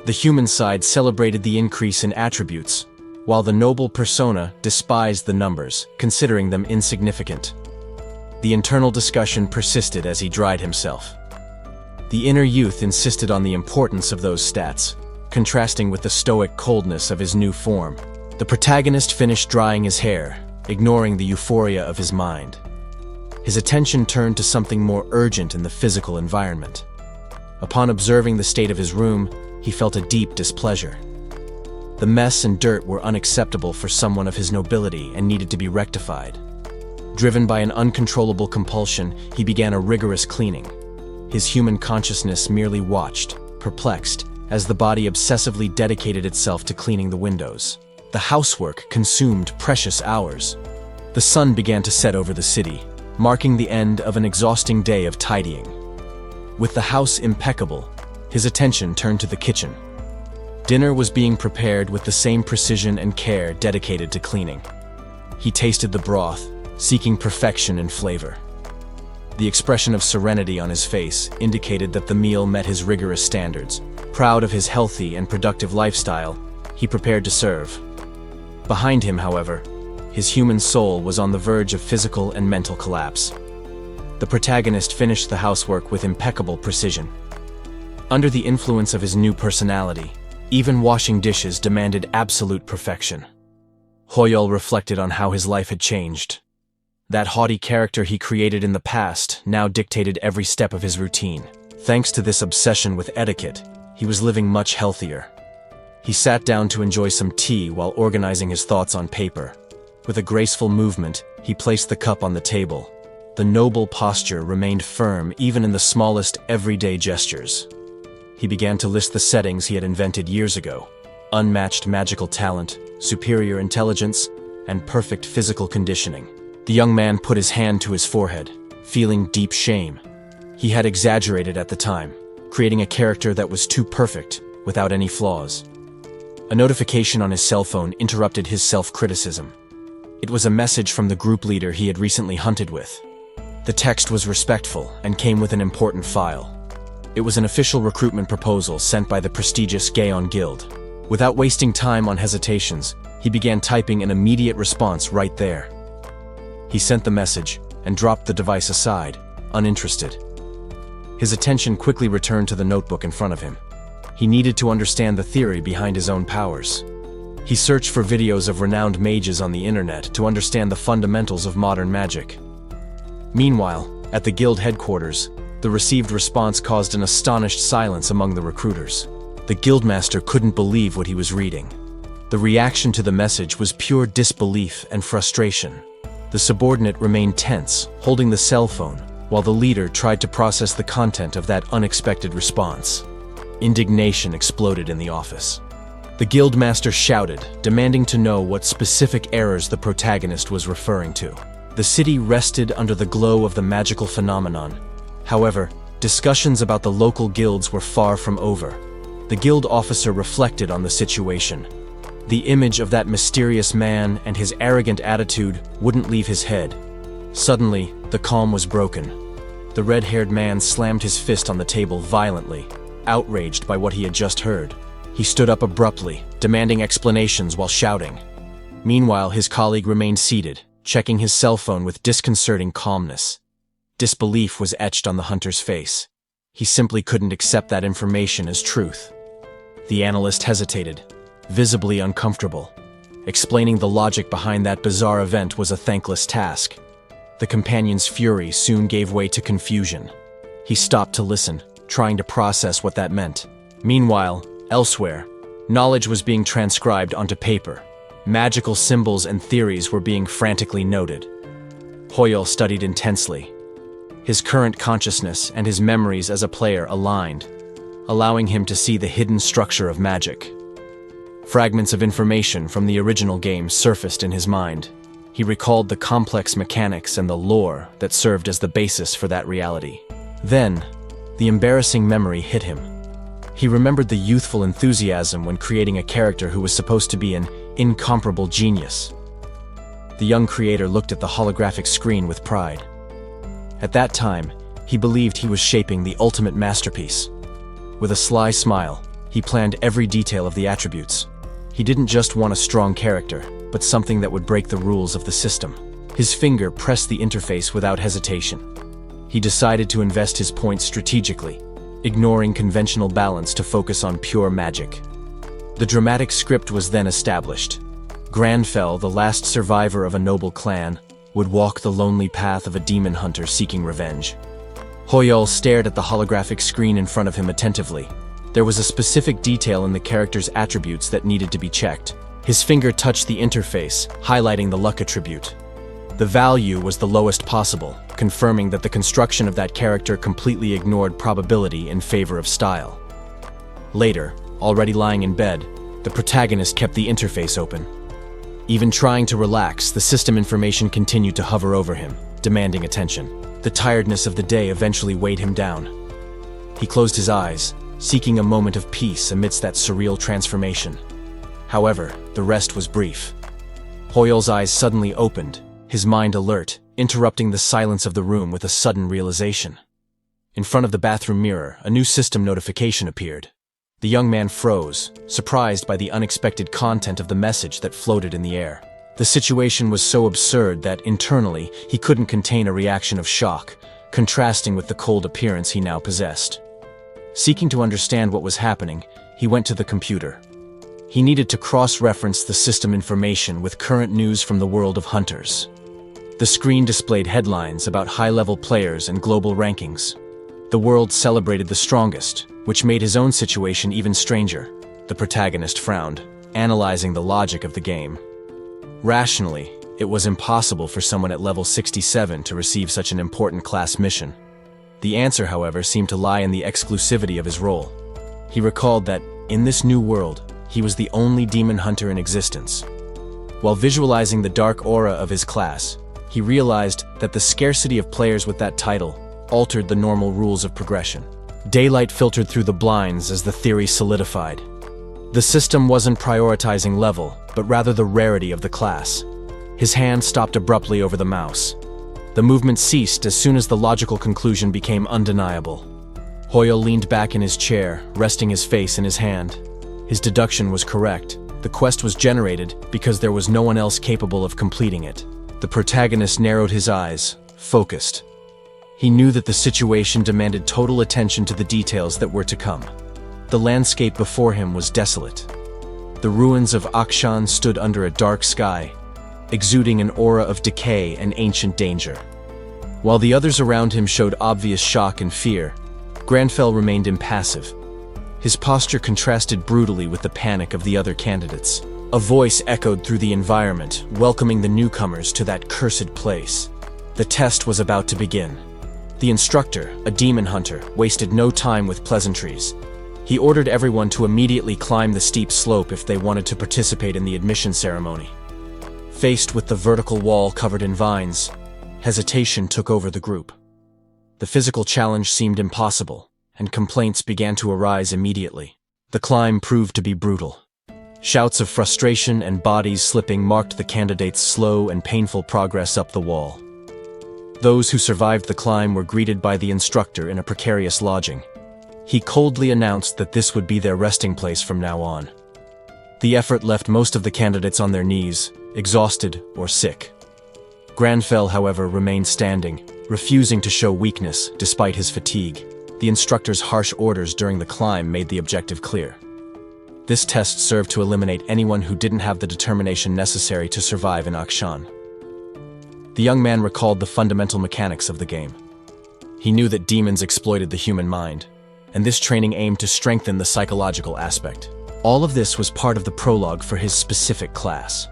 The human side celebrated the increase in attributes, while the noble persona despised the numbers, considering them insignificant. The internal discussion persisted as he dried himself. The inner youth insisted on the importance of those stats, contrasting with the stoic coldness of his new form. The protagonist finished drying his hair, ignoring the euphoria of his mind. His attention turned to something more urgent in the physical environment. Upon observing the state of his room, he felt a deep displeasure. The mess and dirt were unacceptable for someone of his nobility and needed to be rectified. Driven by an uncontrollable compulsion, he began a rigorous cleaning. His human consciousness merely watched, perplexed, as the body obsessively dedicated itself to cleaning the windows. The housework consumed precious hours. The sun began to set over the city, marking the end of an exhausting day of tidying. With the house impeccable, his attention turned to the kitchen. Dinner was being prepared with the same precision and care dedicated to cleaning. He tasted the broth, seeking perfection in flavor. The expression of serenity on his face indicated that the meal met his rigorous standards. Proud of his healthy and productive lifestyle, he prepared to serve. Behind him, however, his human soul was on the verge of physical and mental collapse. The protagonist finished the housework with impeccable precision. Under the influence of his new personality, even washing dishes demanded absolute perfection. Hoyol reflected on how his life had changed. That haughty character he created in the past now dictated every step of his routine. Thanks to this obsession with etiquette, he was living much healthier. He sat down to enjoy some tea while organizing his thoughts on paper. With a graceful movement, he placed the cup on the table. The noble posture remained firm even in the smallest everyday gestures. He began to list the settings he had invented years ago: unmatched magical talent, superior intelligence, and perfect physical conditioning. The young man put his hand to his forehead, feeling deep shame. He had exaggerated at the time, creating a character that was too perfect, without any flaws. A notification on his cell phone interrupted his self-criticism. It was a message from the group leader he had recently hunted with. The text was respectful and came with an important file. It was an official recruitment proposal sent by the prestigious Gaon Guild. Without wasting time on hesitations, he began typing an immediate response right there. He sent the message and dropped the device aside, uninterested. His attention quickly returned to the notebook in front of him. He needed to understand the theory behind his own powers. He searched for videos of renowned mages on the internet to understand the fundamentals of modern magic. Meanwhile, at the guild headquarters, the received response caused an astonished silence among the recruiters. The guildmaster couldn't believe what he was reading. The reaction to the message was pure disbelief and frustration. The subordinate remained tense, holding the cell phone, while the leader tried to process the content of that unexpected response. Indignation exploded in the office. The guildmaster shouted, demanding to know what specific errors the protagonist was referring to. The city rested under the glow of the magical phenomenon. However, discussions about the local guilds were far from over. The guild officer reflected on the situation. The image of that mysterious man and his arrogant attitude wouldn't leave his head. Suddenly, the calm was broken. The red-haired man slammed his fist on the table violently, outraged by what he had just heard. He stood up abruptly, demanding explanations while shouting. Meanwhile, his colleague remained seated, checking his cell phone with disconcerting calmness. Disbelief was etched on the hunter's face. He simply couldn't accept that information as truth. The analyst hesitated, visibly uncomfortable. Explaining the logic behind that bizarre event was a thankless task. The companion's fury soon gave way to confusion. He stopped to listen, trying to process what that meant. Meanwhile, elsewhere, knowledge was being transcribed onto paper. Magical symbols and theories were being frantically noted. Hoyol studied intensely. His current consciousness and his memories as a player aligned, allowing him to see the hidden structure of magic. Fragments of information from the original game surfaced in his mind. He recalled the complex mechanics and the lore that served as the basis for that reality. Then, the embarrassing memory hit him. He remembered the youthful enthusiasm when creating a character who was supposed to be an incomparable genius. The young creator looked at the holographic screen with pride. At that time, he believed he was shaping the ultimate masterpiece. With a sly smile, he planned every detail of the attributes. He didn't just want a strong character, but something that would break the rules of the system. His finger pressed the interface without hesitation. He decided to invest his points strategically, ignoring conventional balance to focus on pure magic. The dramatic script was then established. Granfell, the last survivor of a noble clan, would walk the lonely path of a demon hunter seeking revenge. Hoyol stared at the holographic screen in front of him attentively. There was a specific detail in the character's attributes that needed to be checked. His finger touched the interface, highlighting the luck attribute. The value was the lowest possible, confirming that the construction of that character completely ignored probability in favor of style. Later, already lying in bed, the protagonist kept the interface open. Even trying to relax, the system information continued to hover over him, demanding attention. The tiredness of the day eventually weighed him down. He closed his eyes, seeking a moment of peace amidst that surreal transformation. However, the rest was brief. Hoyol's eyes suddenly opened, his mind alert, interrupting the silence of the room with a sudden realization. In front of the bathroom mirror, a new system notification appeared. The young man froze, surprised by the unexpected content of the message that floated in the air. The situation was so absurd that, internally, he couldn't contain a reaction of shock, contrasting with the cold appearance he now possessed. Seeking to understand what was happening, he went to the computer. He needed to cross-reference the system information with current news from the world of hunters. The screen displayed headlines about high-level players and global rankings. The world celebrated the strongest, which made his own situation even stranger. The protagonist frowned, analyzing the logic of the game. Rationally, it was impossible for someone at level 67 to receive such an important class mission. The answer, however, seemed to lie in the exclusivity of his role. He recalled that, in this new world, he was the only demon hunter in existence. While visualizing the dark aura of his class, he realized that the scarcity of players with that title altered the normal rules of progression. Daylight filtered through the blinds as the theory solidified. The system wasn't prioritizing level, but rather the rarity of the class. His hand stopped abruptly over the mouse. The movement ceased as soon as the logical conclusion became undeniable. Hoyol leaned back in his chair, resting his face in his hand. His deduction was correct. The quest was generated because there was no one else capable of completing it. The protagonist narrowed his eyes, focused. He knew that the situation demanded total attention to the details that were to come. The landscape before him was desolate. The ruins of Akshan stood under a dark sky, exuding an aura of decay and ancient danger. While the others around him showed obvious shock and fear, Granfell remained impassive. His posture contrasted brutally with the panic of the other candidates. A voice echoed through the environment, welcoming the newcomers to that cursed place. The test was about to begin. The instructor, a demon hunter, wasted no time with pleasantries. He ordered everyone to immediately climb the steep slope if they wanted to participate in the admission ceremony. Faced with the vertical wall covered in vines, hesitation took over the group. The physical challenge seemed impossible, and complaints began to arise immediately. The climb proved to be brutal. Shouts of frustration and bodies slipping marked the candidates' slow and painful progress up the wall. Those who survived the climb were greeted by the instructor in a precarious lodging. He coldly announced that this would be their resting place from now on. The effort left most of the candidates on their knees, exhausted or sick. Granfell, however, remained standing, refusing to show weakness despite his fatigue. The instructor's harsh orders during the climb made the objective clear. This test served to eliminate anyone who didn't have the determination necessary to survive in Akshan. The young man recalled the fundamental mechanics of the game. He knew that demons exploited the human mind, and this training aimed to strengthen the psychological aspect. All of this was part of the prologue for his specific class.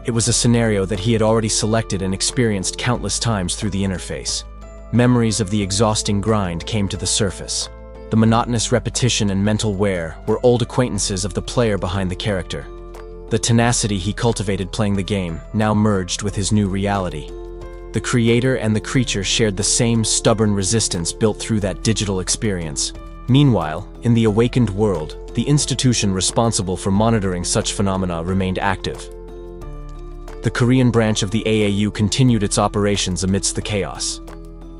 It was a scenario that he had already selected and experienced countless times through the interface. Memories of the exhausting grind came to the surface. The monotonous repetition and mental wear were old acquaintances of the player behind the character. The tenacity he cultivated playing the game now merged with his new reality. The creator and the creature shared the same stubborn resistance built through that digital experience. Meanwhile, in the awakened world, the institution responsible for monitoring such phenomena remained active. The Korean branch of the AAU continued its operations amidst the chaos.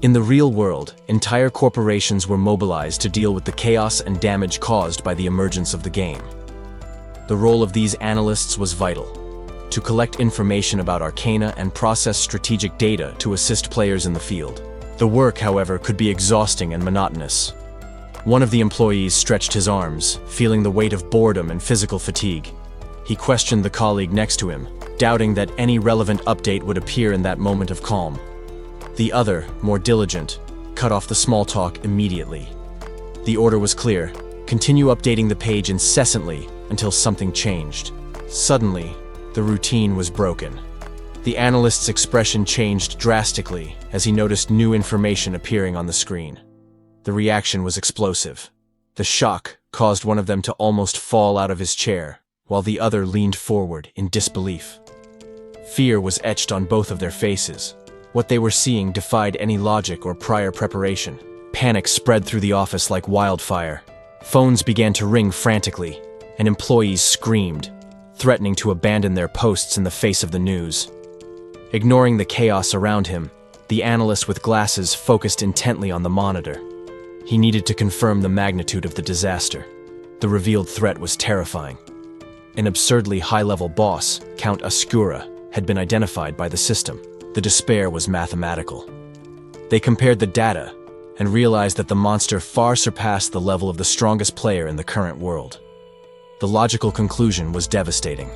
In the real world, entire corporations were mobilized to deal with the chaos and damage caused by the emergence of the game. The role of these analysts was vital: to collect information about arcana and process strategic data to assist players in the field. The work, however, could be exhausting and monotonous. One of the employees stretched his arms, feeling the weight of boredom and physical fatigue. He questioned the colleague next to him, doubting that any relevant update would appear in that moment of calm. The other, more diligent, cut off the small talk immediately. The order was clear: continue updating the page incessantly until something changed. Suddenly, the routine was broken. The analyst's expression changed drastically as he noticed new information appearing on the screen. The reaction was explosive. The shock caused one of them to almost fall out of his chair, while the other leaned forward in disbelief. Fear was etched on both of their faces. What they were seeing defied any logic or prior preparation. Panic spread through the office like wildfire. Phones began to ring frantically, and employees screamed, threatening to abandon their posts in the face of the news. Ignoring the chaos around him, the analyst with glasses focused intently on the monitor. He needed to confirm the magnitude of the disaster. The revealed threat was terrifying. An absurdly high-level boss, Count Ascura, had been identified by the system. The despair was mathematical. They compared the data and realized that the monster far surpassed the level of the strongest player in the current world. The logical conclusion was devastating.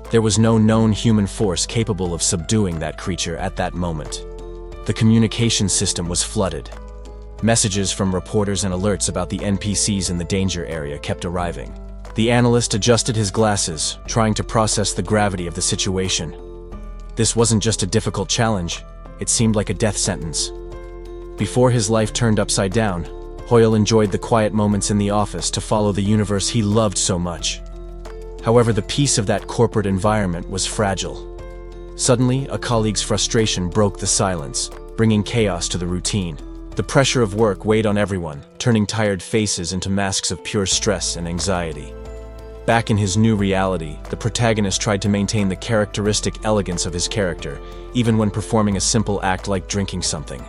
There was no known human force capable of subduing that creature at that moment. The communication system was flooded. Messages from reporters and alerts about the NPCs in the danger area kept arriving. The analyst adjusted his glasses, trying to process the gravity of the situation. This wasn't just a difficult challenge, it seemed like a death sentence. Before his life turned upside down, Hoyle enjoyed the quiet moments in the office to follow the universe he loved so much. However, the peace of that corporate environment was fragile. Suddenly, a colleague's frustration broke the silence, bringing chaos to the routine. The pressure of work weighed on everyone, turning tired faces into masks of pure stress and anxiety. Back in his new reality, the protagonist tried to maintain the characteristic elegance of his character, even when performing a simple act like drinking something.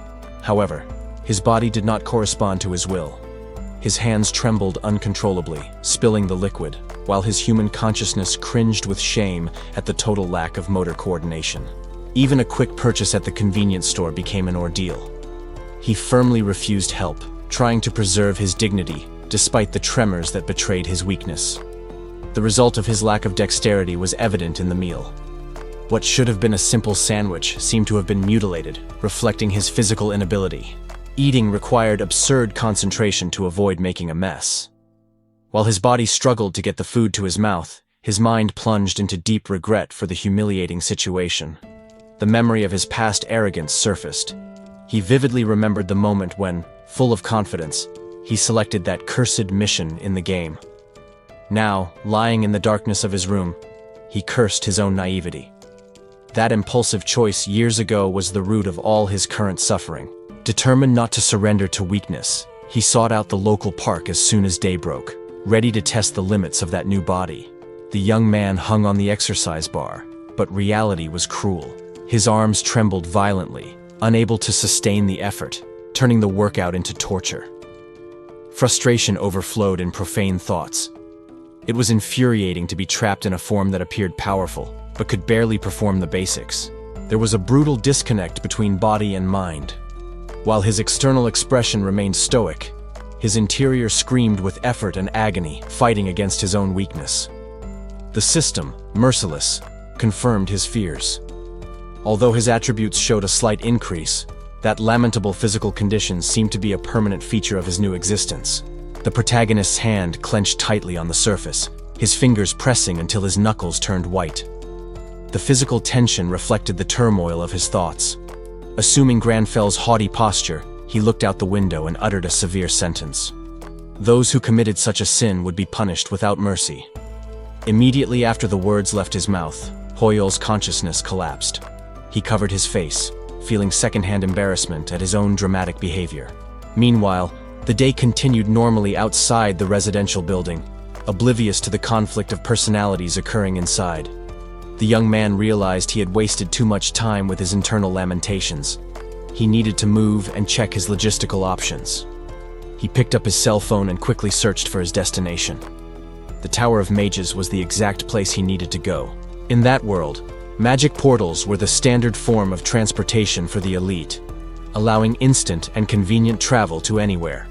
However, his body did not correspond to his will. His hands trembled uncontrollably, spilling the liquid, while his human consciousness cringed with shame at the total lack of motor coordination. Even a quick purchase at the convenience store became an ordeal. He firmly refused help, trying to preserve his dignity, despite the tremors that betrayed his weakness. The result of his lack of dexterity was evident in the meal. What should have been a simple sandwich seemed to have been mutilated, reflecting his physical inability. Eating required absurd concentration to avoid making a mess. While his body struggled to get the food to his mouth, his mind plunged into deep regret for the humiliating situation. The memory of his past arrogance surfaced. He vividly remembered the moment when, full of confidence, he selected that cursed mission in the game. Now, lying in the darkness of his room, he cursed his own naivety. That impulsive choice years ago was the root of all his current suffering. Determined not to surrender to weakness, he sought out the local park as soon as day broke, ready to test the limits of that new body. The young man hung on the exercise bar, but reality was cruel. His arms trembled violently, unable to sustain the effort, turning the workout into torture. Frustration overflowed in profane thoughts. It was infuriating to be trapped in a form that appeared powerful, but could barely perform the basics. There was a brutal disconnect between body and mind. While his external expression remained stoic, his interior screamed with effort and agony, fighting against his own weakness. The system, merciless, confirmed his fears. Although his attributes showed a slight increase, that lamentable physical condition seemed to be a permanent feature of his new existence. The protagonist's hand clenched tightly on the surface, his fingers pressing until his knuckles turned white. The physical tension reflected the turmoil of his thoughts. Assuming Granfell's haughty posture, he looked out the window and uttered a severe sentence. Those who committed such a sin would be punished without mercy. Immediately after the words left his mouth, Hoyle's consciousness collapsed. He covered his face, feeling secondhand embarrassment at his own dramatic behavior. Meanwhile, the day continued normally outside the residential building, oblivious to the conflict of personalities occurring inside. The young man realized he had wasted too much time with his internal lamentations. He needed to move and check his logistical options. He picked up his cell phone and quickly searched for his destination. The Tower of Mages was the exact place he needed to go. In that world, magic portals were the standard form of transportation for the elite, allowing instant and convenient travel to anywhere.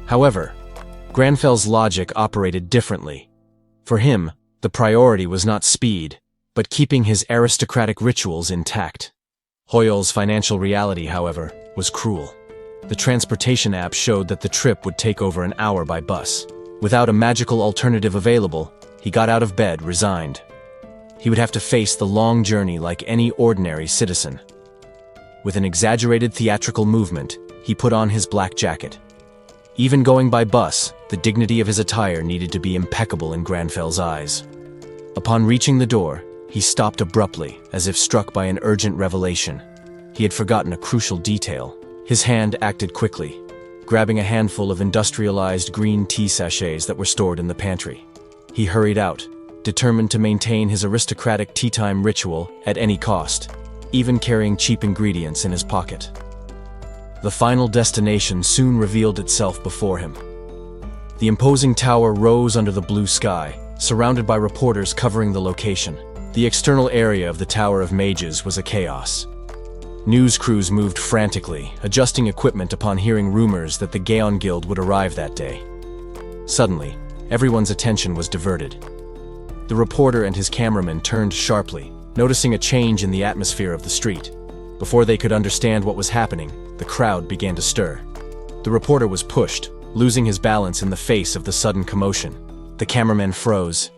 However, Granfel's logic operated differently. For him, the priority was not speed, but keeping his aristocratic rituals intact. Hoyle's financial reality, however, was cruel. The transportation app showed that the trip would take over an hour by bus. Without a magical alternative available, he got out of bed, resigned. He would have to face the long journey like any ordinary citizen. With an exaggerated theatrical movement, he put on his black jacket. Even going by bus, the dignity of his attire needed to be impeccable in Granfel's eyes. Upon reaching the door, he stopped abruptly, as if struck by an urgent revelation. He had forgotten a crucial detail. His hand acted quickly, grabbing a handful of industrialized green tea sachets that were stored in the pantry. He hurried out, determined to maintain his aristocratic tea-time ritual at any cost, even carrying cheap ingredients in his pocket. The final destination soon revealed itself before him. The imposing tower rose under the blue sky, surrounded by reporters covering the location. The external area of the Tower of Mages was a chaos. News crews moved frantically, adjusting equipment upon hearing rumors that the Gaon Guild would arrive that day. Suddenly, everyone's attention was diverted. The reporter and his cameraman turned sharply, noticing a change in the atmosphere of the street. Before they could understand what was happening, the crowd began to stir. The reporter was pushed, losing his balance in the face of the sudden commotion. The cameraman froze.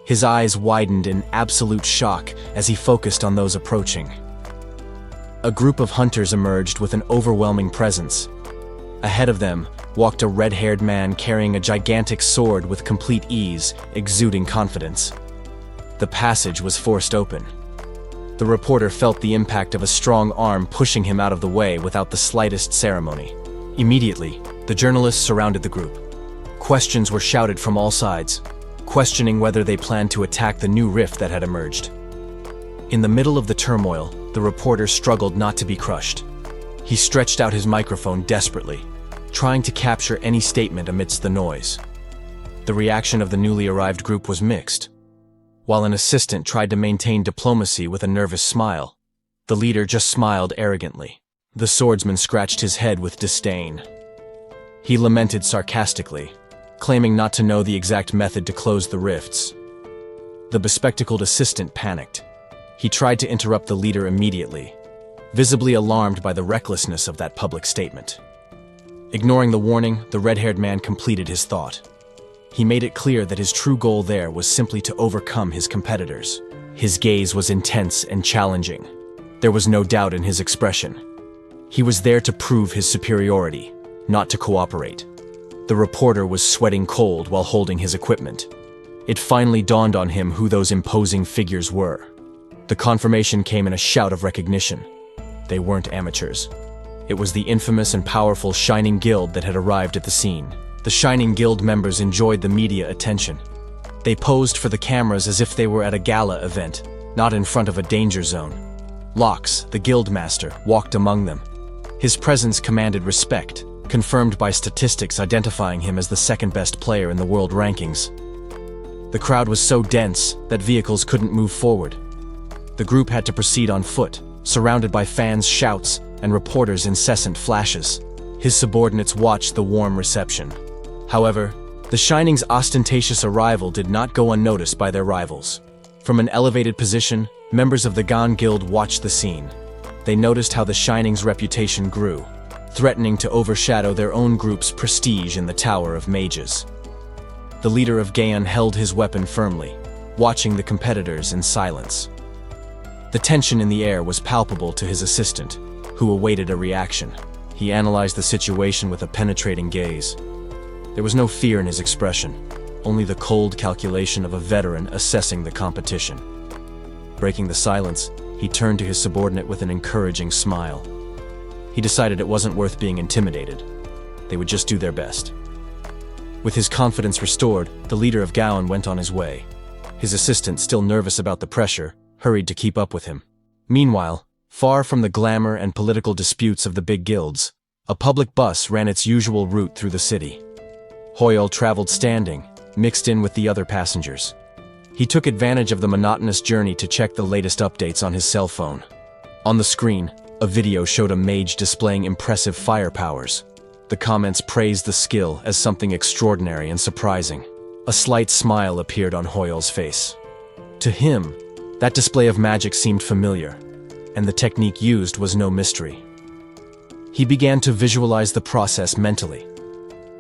His eyes widened in absolute shock as he focused on those approaching. A group of hunters emerged with an overwhelming presence. Ahead of them walked a red-haired man carrying a gigantic sword with complete ease, exuding confidence. The passage was forced open. The reporter felt the impact of a strong arm pushing him out of the way without the slightest ceremony. Immediately, the journalists surrounded the group. Questions were shouted from all sides, questioning whether they planned to attack the new rift that had emerged. In the middle of the turmoil, the reporter struggled not to be crushed. He stretched out his microphone desperately, trying to capture any statement amidst the noise. The reaction of the newly arrived group was mixed. While an assistant tried to maintain diplomacy with a nervous smile, the leader just smiled arrogantly. The swordsman scratched his head with disdain. He lamented sarcastically, claiming not to know the exact method to close the rifts. The bespectacled assistant panicked. He tried to interrupt the leader immediately, visibly alarmed by the recklessness of that public statement. Ignoring the warning, the red-haired man completed his thought. He made it clear that his true goal there was simply to overcome his competitors. His gaze was intense and challenging. There was no doubt in his expression. He was there to prove his superiority, not to cooperate. The reporter was sweating cold while holding his equipment. It finally dawned on him who those imposing figures were. The confirmation came in a shout of recognition. They weren't amateurs. It was the infamous and powerful Shining Guild that had arrived at the scene. The Shining Guild members enjoyed the media attention. They posed for the cameras as if they were at a gala event, not in front of a danger zone. Lox, the guild master, walked among them. His presence commanded respect, confirmed by statistics identifying him as the second-best player in the world rankings. The crowd was so dense that vehicles couldn't move forward. The group had to proceed on foot, surrounded by fans' shouts and reporters' incessant flashes. His subordinates watched the warm reception. However, the Shining's ostentatious arrival did not go unnoticed by their rivals. From an elevated position, members of the Gaon Guild watched the scene. They noticed how the Shining's reputation grew, threatening to overshadow their own group's prestige in the Tower of Mages. The leader of Gaon held his weapon firmly, watching the competitors in silence. The tension in the air was palpable to his assistant, who awaited a reaction. He analyzed the situation with a penetrating gaze. There was no fear in his expression, only the cold calculation of a veteran assessing the competition. Breaking the silence, he turned to his subordinate with an encouraging smile. He decided it wasn't worth being intimidated. They would just do their best. With his confidence restored, the leader of Gaon went on his way. His assistant, still nervous about the pressure, hurried to keep up with him. Meanwhile, far from the glamour and political disputes of the big guilds, a public bus ran its usual route through the city. Hoyle traveled standing, mixed in with the other passengers. He took advantage of the monotonous journey to check the latest updates on his cell phone. On the screen, a video showed a mage displaying impressive fire powers. The comments praised the skill as something extraordinary and surprising. A slight smile appeared on Hoyle's face. To him, that display of magic seemed familiar, and the technique used was no mystery. He began to visualize the process mentally.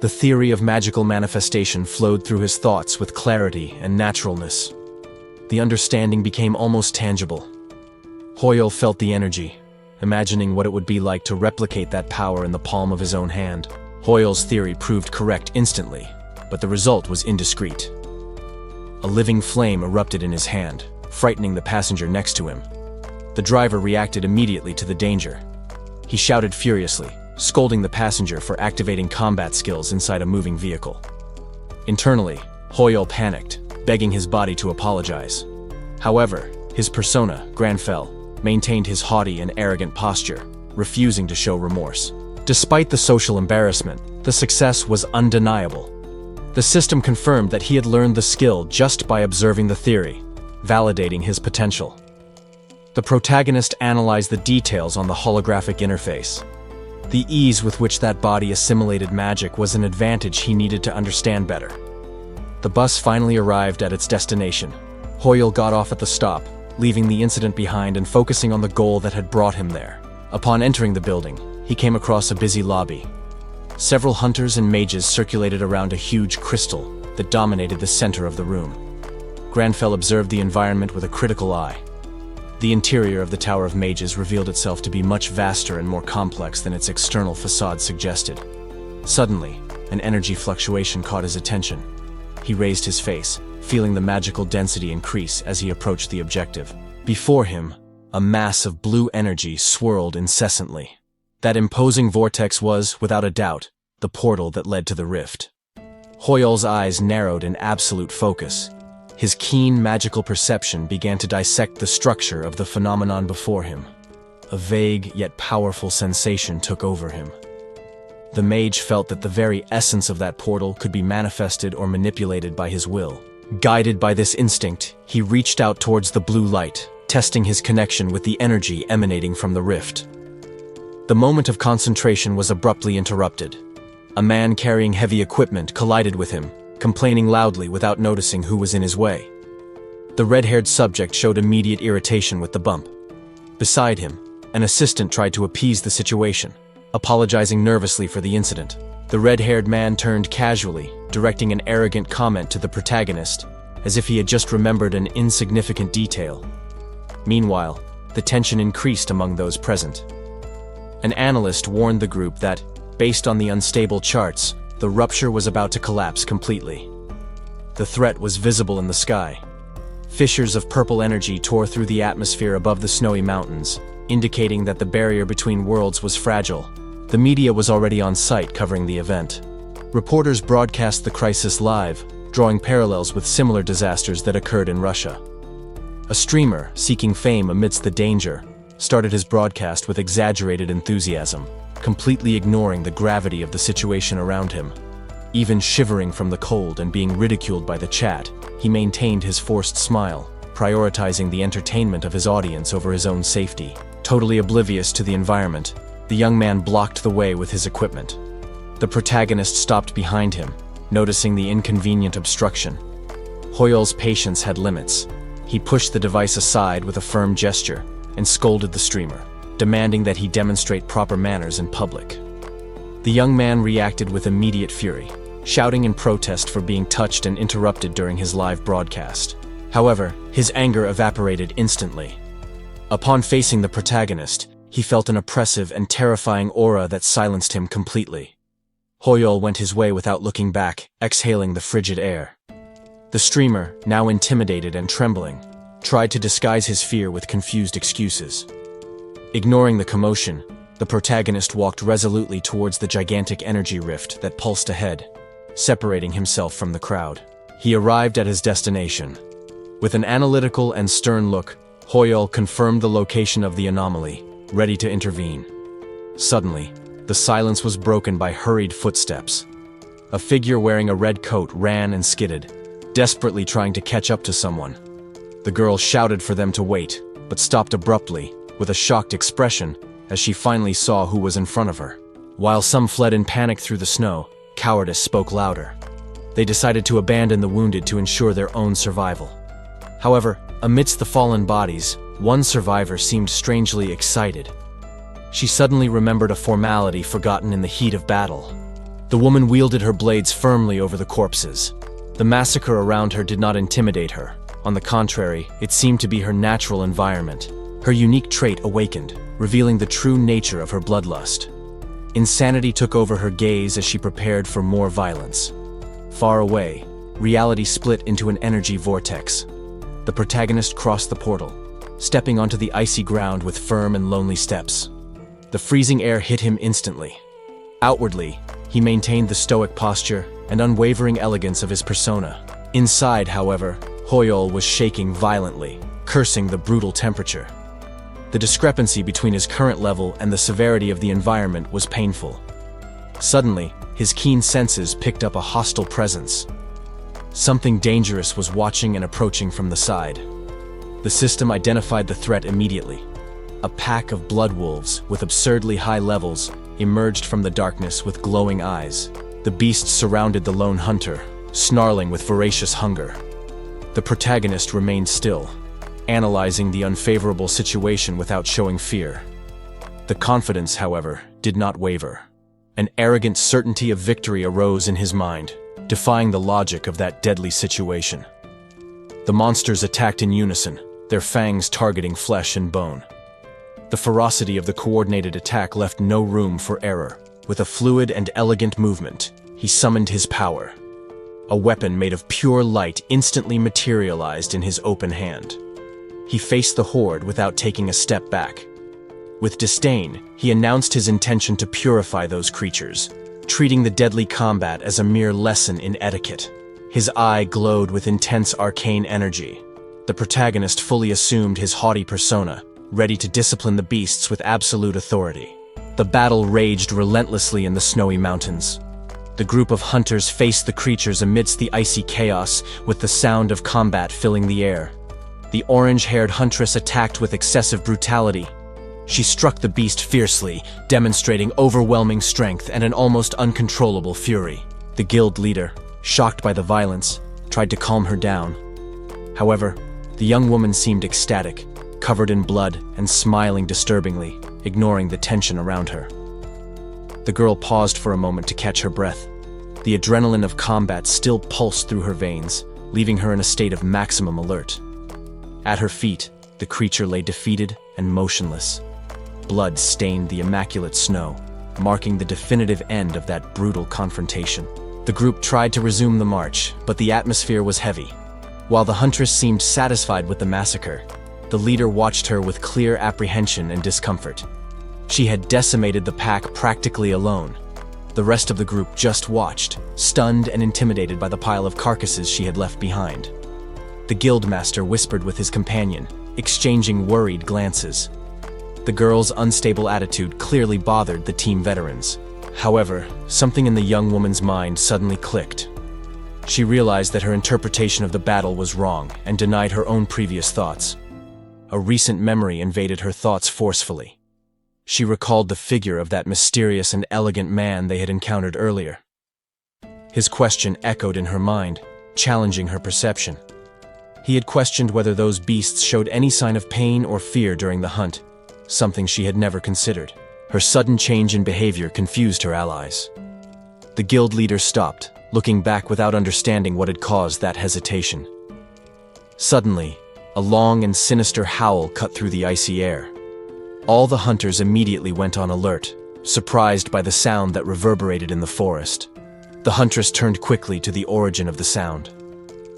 The theory of magical manifestation flowed through his thoughts with clarity and naturalness. The understanding became almost tangible. Hoyle felt the energy, imagining what it would be like to replicate that power in the palm of his own hand. Hoyle's theory proved correct instantly, but the result was indiscreet. A living flame erupted in his hand, frightening the passenger next to him. The driver reacted immediately to the danger. He shouted furiously, scolding the passenger for activating combat skills inside a moving vehicle. Internally, Hoyle panicked, begging his body to apologize. However, his persona, Granfell, maintained his haughty and arrogant posture, refusing to show remorse. Despite the social embarrassment, the success was undeniable. The system confirmed that he had learned the skill just by observing the theory, validating his potential. The protagonist analyzed the details on the holographic interface. The ease with which that body assimilated magic was an advantage he needed to understand better. The bus finally arrived at its destination. Hoyle got off at the stop, leaving the incident behind and focusing on the goal that had brought him there. Upon entering the building, he came across a busy lobby. Several hunters and mages circulated around a huge crystal that dominated the center of the room. Granfell observed the environment with a critical eye. The interior of the Tower of Mages revealed itself to be much vaster and more complex than its external facade suggested. Suddenly, an energy fluctuation caught his attention. He raised his face, feeling the magical density increase as he approached the objective. Before him, a mass of blue energy swirled incessantly. That imposing vortex was, without a doubt, the portal that led to the rift. Hoyle's eyes narrowed in absolute focus. His keen magical perception began to dissect the structure of the phenomenon before him. A vague yet powerful sensation took over him. The mage felt that the very essence of that portal could be manifested or manipulated by his will. Guided by this instinct, he reached out towards the blue light, testing his connection with the energy emanating from the rift. The moment of concentration was abruptly interrupted. A man carrying heavy equipment collided with him, complaining loudly without noticing who was in his way. The red-haired subject showed immediate irritation with the bump. Beside him, an assistant tried to appease the situation, apologizing nervously for the incident. The red-haired man turned casually, directing an arrogant comment to the protagonist, as if he had just remembered an insignificant detail. Meanwhile, the tension increased among those present. An analyst warned the group that, based on the unstable charts, the rupture was about to collapse completely. The threat was visible in the sky. Fissures of purple energy tore through the atmosphere above the snowy mountains, indicating that the barrier between worlds was fragile. The media was already on site covering the event. Reporters broadcast the crisis live, drawing parallels with similar disasters that occurred in Russia. A streamer, seeking fame amidst the danger, started his broadcast with exaggerated enthusiasm, completely ignoring the gravity of the situation around him. Even shivering from the cold and being ridiculed by the chat, he maintained his forced smile, prioritizing the entertainment of his audience over his own safety. Totally oblivious to the environment, the young man blocked the way with his equipment. The protagonist stopped behind him, noticing the inconvenient obstruction. Hoyle's patience had limits. He pushed the device aside with a firm gesture and scolded the streamer, demanding that he demonstrate proper manners in public. The young man reacted with immediate fury, shouting in protest for being touched and interrupted during his live broadcast. However, his anger evaporated instantly. Upon facing the protagonist, he felt an oppressive and terrifying aura that silenced him completely. Hoyle went his way without looking back, exhaling the frigid air. The streamer, now intimidated and trembling, tried to disguise his fear with confused excuses. Ignoring the commotion, the protagonist walked resolutely towards the gigantic energy rift that pulsed ahead, separating himself from the crowd. He arrived at his destination. With an analytical and stern look, Hoyle confirmed the location of the anomaly, ready to intervene. Suddenly, the silence was broken by hurried footsteps. A figure wearing a red coat ran and skidded, desperately trying to catch up to someone. The girl shouted for them to wait, but stopped abruptly, with a shocked expression, as she finally saw who was in front of her. While some fled in panic through the snow, cowardice spoke louder. They decided to abandon the wounded to ensure their own survival. However, amidst the fallen bodies, one survivor seemed strangely excited. She suddenly remembered a formality forgotten in the heat of battle. The woman wielded her blades firmly over the corpses. The massacre around her did not intimidate her. On the contrary, it seemed to be her natural environment. Her unique trait awakened, revealing the true nature of her bloodlust. Insanity took over her gaze as she prepared for more violence. Far away, reality split into an energy vortex. The protagonist crossed the portal, stepping onto the icy ground with firm and lonely steps. The freezing air hit him instantly. Outwardly, he maintained the stoic posture and unwavering elegance of his persona. Inside, however, Hoyle was shaking violently, cursing the brutal temperature. The discrepancy between his current level and the severity of the environment was painful. Suddenly, his keen senses picked up a hostile presence. Something dangerous was watching and approaching from the side. The system identified the threat immediately. A pack of blood wolves with absurdly high levels emerged from the darkness with glowing eyes. The beasts surrounded the lone hunter, snarling with voracious hunger. The protagonist remained still, analyzing the unfavorable situation without showing fear. The confidence, however, did not waver. An arrogant certainty of victory arose in his mind, defying the logic of that deadly situation. The monsters attacked in unison, their fangs targeting flesh and bone. The ferocity of the coordinated attack left no room for error. With a fluid and elegant movement, he summoned his power. A weapon made of pure light instantly materialized in his open hand. He faced the horde without taking a step back. With disdain, he announced his intention to purify those creatures, treating the deadly combat as a mere lesson in etiquette. His eye glowed with intense arcane energy. The protagonist fully assumed his haughty persona, ready to discipline the beasts with absolute authority. The battle raged relentlessly in the snowy mountains. The group of hunters faced the creatures amidst the icy chaos, with the sound of combat filling the air. The orange-haired huntress attacked with excessive brutality. She struck the beast fiercely, demonstrating overwhelming strength and an almost uncontrollable fury. The guild leader, shocked by the violence, tried to calm her down. However, the young woman seemed ecstatic, covered in blood and smiling disturbingly, ignoring the tension around her. The girl paused for a moment to catch her breath. The adrenaline of combat still pulsed through her veins, leaving her in a state of maximum alert. At her feet, the creature lay defeated and motionless. Blood stained the immaculate snow, marking the definitive end of that brutal confrontation. The group tried to resume the march, but the atmosphere was heavy. While the huntress seemed satisfied with the massacre, the leader watched her with clear apprehension and discomfort. She had decimated the pack practically alone. The rest of the group just watched, stunned and intimidated by the pile of carcasses she had left behind. The guildmaster whispered with his companion, exchanging worried glances. The girl's unstable attitude clearly bothered the team veterans. However, something in the young woman's mind suddenly clicked. She realized that her interpretation of the battle was wrong and denied her own previous thoughts. A recent memory invaded her thoughts forcefully. She recalled the figure of that mysterious and elegant man they had encountered earlier. His question echoed in her mind, challenging her perception. He had questioned whether those beasts showed any sign of pain or fear during the hunt, something she had never considered. Her sudden change in behavior confused her allies. The guild leader stopped, looking back without understanding what had caused that hesitation. Suddenly, a long and sinister howl cut through the icy air. All the hunters immediately went on alert, surprised by the sound that reverberated in the forest. The huntress turned quickly to the origin of the sound.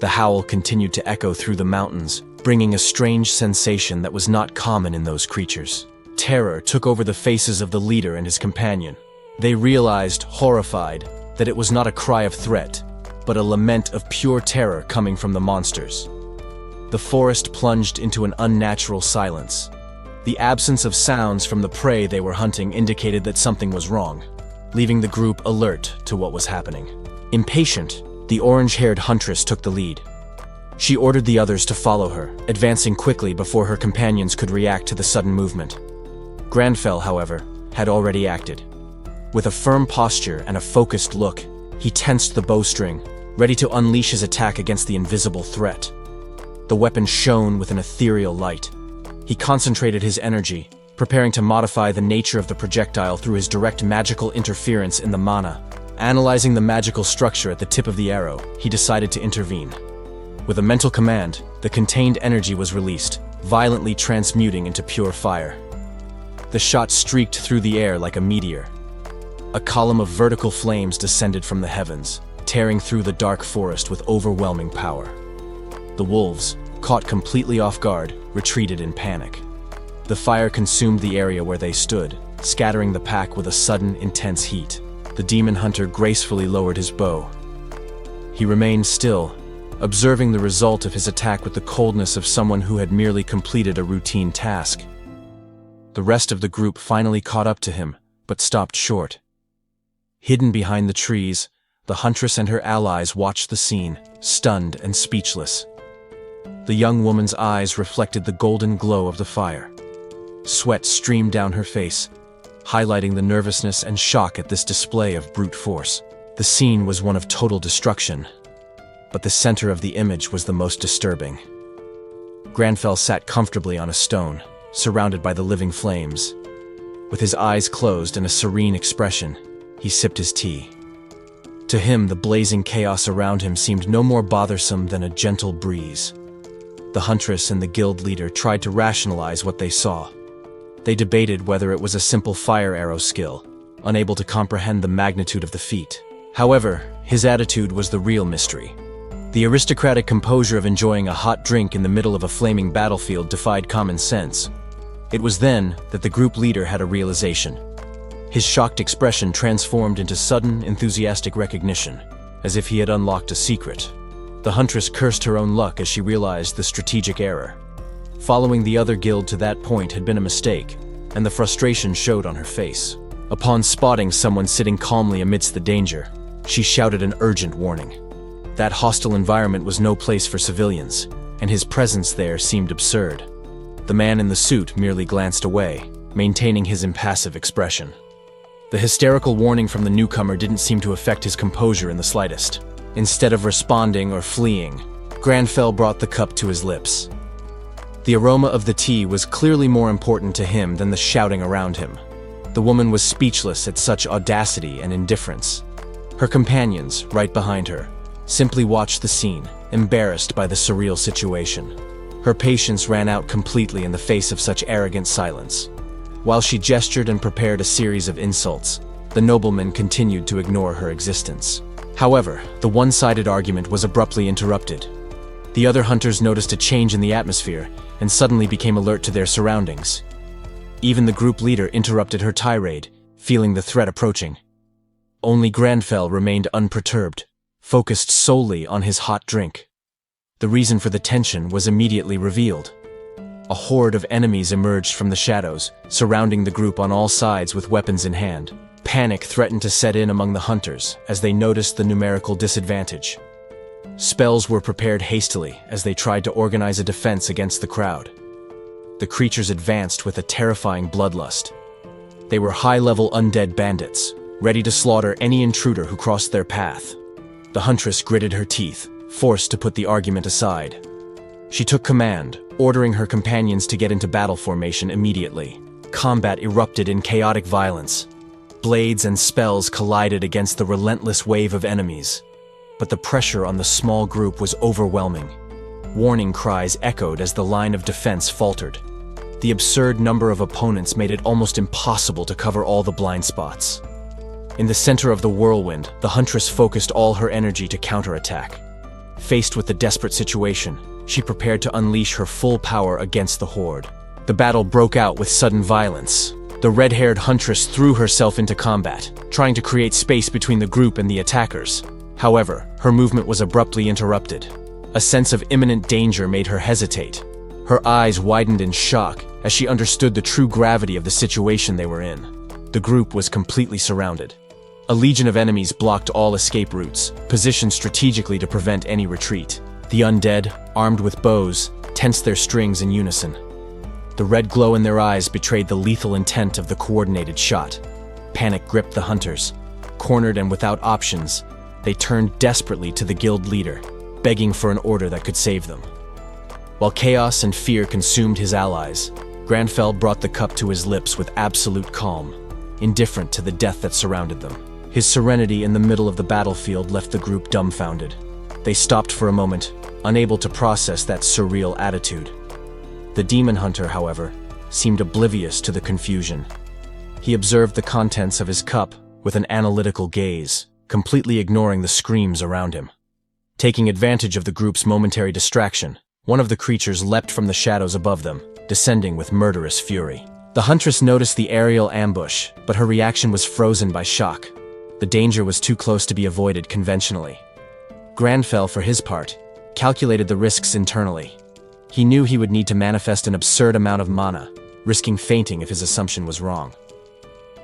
The howl continued to echo through the mountains, bringing a strange sensation that was not common in those creatures. Terror took over the faces of the leader and his companion. They realized, horrified, that it was not a cry of threat, but a lament of pure terror coming from the monsters. The forest plunged into an unnatural silence. The absence of sounds from the prey they were hunting indicated that something was wrong, leaving the group alert to what was happening. Impatient, the orange-haired huntress took the lead. She ordered the others to follow her, advancing quickly before her companions could react to the sudden movement. Granfell, however, had already acted. With a firm posture and a focused look, he tensed the bowstring, ready to unleash his attack against the invisible threat. The weapon shone with an ethereal light. He concentrated his energy, preparing to modify the nature of the projectile through his direct magical interference in the mana. Analyzing the magical structure at the tip of the arrow, he decided to intervene. With a mental command, the contained energy was released, violently transmuting into pure fire. The shot streaked through the air like a meteor. A column of vertical flames descended from the heavens, tearing through the dark forest with overwhelming power. The wolves, caught completely off guard, retreated in panic. The fire consumed the area where they stood, scattering the pack with a sudden, intense heat. The demon hunter gracefully lowered his bow. He remained still, observing the result of his attack with the coldness of someone who had merely completed a routine task. The rest of the group finally caught up to him, but stopped short. Hidden behind the trees, the huntress and her allies watched the scene, stunned and speechless. The young woman's eyes reflected the golden glow of the fire. Sweat streamed down her face, highlighting the nervousness and shock at this display of brute force. The scene was one of total destruction, but the center of the image was the most disturbing. Granfell sat comfortably on a stone, surrounded by the living flames. With his eyes closed and a serene expression, he sipped his tea. To him, the blazing chaos around him seemed no more bothersome than a gentle breeze. The huntress and the guild leader tried to rationalize what they saw. They debated whether it was a simple fire arrow skill, unable to comprehend the magnitude of the feat. However, his attitude was the real mystery. The aristocratic composure of enjoying a hot drink in the middle of a flaming battlefield defied common sense. It was then that the group leader had a realization. His shocked expression transformed into sudden, enthusiastic recognition, as if he had unlocked a secret. The huntress cursed her own luck as she realized the strategic error. Following the other guild to that point had been a mistake, and the frustration showed on her face. Upon spotting someone sitting calmly amidst the danger, she shouted an urgent warning. That hostile environment was no place for civilians, and his presence there seemed absurd. The man in the suit merely glanced away, maintaining his impassive expression. The hysterical warning from the newcomer didn't seem to affect his composure in the slightest. Instead of responding or fleeing, Granfell brought the cup to his lips. The aroma of the tea was clearly more important to him than the shouting around him. The woman was speechless at such audacity and indifference. Her companions, right behind her, simply watched the scene, embarrassed by the surreal situation. Her patience ran out completely in the face of such arrogant silence. While she gestured and prepared a series of insults, the nobleman continued to ignore her existence. However, the one-sided argument was abruptly interrupted. The other hunters noticed a change in the atmosphere and suddenly became alert to their surroundings. Even the group leader interrupted her tirade, feeling the threat approaching. Only Granfell remained unperturbed, focused solely on his hot drink. The reason for the tension was immediately revealed. A horde of enemies emerged from the shadows, surrounding the group on all sides with weapons in hand. Panic threatened to set in among the hunters as they noticed the numerical disadvantage. Spells were prepared hastily as they tried to organize a defense against the crowd. The creatures advanced with a terrifying bloodlust. They were high-level undead bandits, ready to slaughter any intruder who crossed their path. The huntress gritted her teeth, forced to put the argument aside. She took command, ordering her companions to get into battle formation immediately. Combat erupted in chaotic violence. Blades and spells collided against the relentless wave of enemies. But the pressure on the small group was overwhelming. Warning cries echoed as the line of defense faltered. The absurd number of opponents made it almost impossible to cover all the blind spots. In the center of the whirlwind, the huntress focused all her energy to counterattack. Faced with the desperate situation, she prepared to unleash her full power against the horde. The battle broke out with sudden violence. The red-haired huntress threw herself into combat, trying to create space between the group and the attackers. However, her movement was abruptly interrupted. A sense of imminent danger made her hesitate. Her eyes widened in shock as she understood the true gravity of the situation they were in. The group was completely surrounded. A legion of enemies blocked all escape routes, positioned strategically to prevent any retreat. The undead, armed with bows, tensed their strings in unison. The red glow in their eyes betrayed the lethal intent of the coordinated shot. Panic gripped the hunters. Cornered and without options, they turned desperately to the guild leader, begging for an order that could save them. While chaos and fear consumed his allies, Granfell brought the cup to his lips with absolute calm, indifferent to the death that surrounded them. His serenity in the middle of the battlefield left the group dumbfounded. They stopped for a moment, unable to process that surreal attitude. The demon hunter, however, seemed oblivious to the confusion. He observed the contents of his cup with an analytical gaze, completely ignoring the screams around him. Taking advantage of the group's momentary distraction, one of the creatures leapt from the shadows above them, descending with murderous fury. The huntress noticed the aerial ambush, but her reaction was frozen by shock. The danger was too close to be avoided conventionally. Granfell, for his part, calculated the risks internally. He knew he would need to manifest an absurd amount of mana, risking fainting if his assumption was wrong.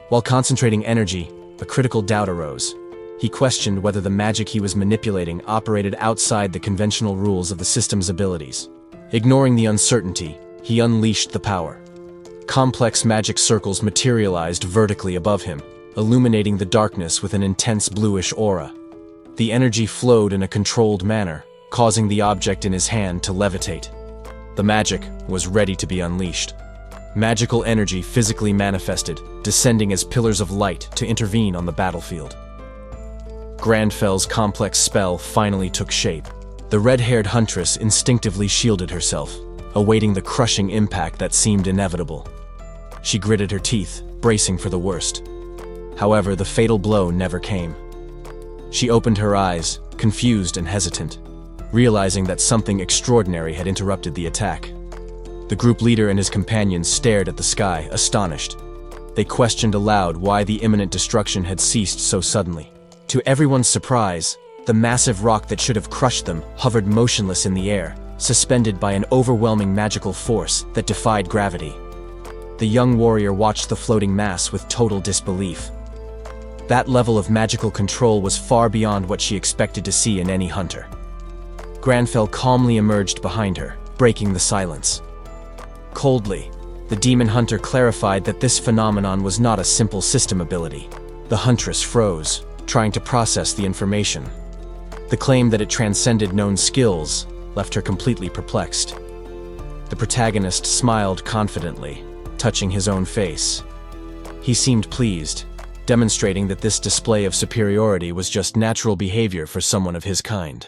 While concentrating energy, a critical doubt arose. He questioned whether the magic he was manipulating operated outside the conventional rules of the system's abilities. Ignoring the uncertainty, he unleashed the power. Complex magic circles materialized vertically above him, illuminating the darkness with an intense bluish aura. The energy flowed in a controlled manner, causing the object in his hand to levitate. The magic was ready to be unleashed. Magical energy physically manifested, descending as pillars of light to intervene on the battlefield. Granfell's complex spell finally took shape. The red-haired huntress instinctively shielded herself, awaiting the crushing impact that seemed inevitable. She gritted her teeth, bracing for the worst. However, the fatal blow never came. She opened her eyes, confused and hesitant, realizing that something extraordinary had interrupted the attack. The group leader and his companions stared at the sky, astonished. They questioned aloud why the imminent destruction had ceased so suddenly. To everyone's surprise, the massive rock that should have crushed them hovered motionless in the air, suspended by an overwhelming magical force that defied gravity. The young warrior watched the floating mass with total disbelief. That level of magical control was far beyond what she expected to see in any hunter. Granfell calmly emerged behind her, breaking the silence. Coldly, the demon hunter clarified that this phenomenon was not a simple system ability. The huntress froze, trying to process the information. The claim that it transcended known skills left her completely perplexed. The protagonist smiled confidently, touching his own face. He seemed pleased, demonstrating that this display of superiority was just natural behavior for someone of his kind.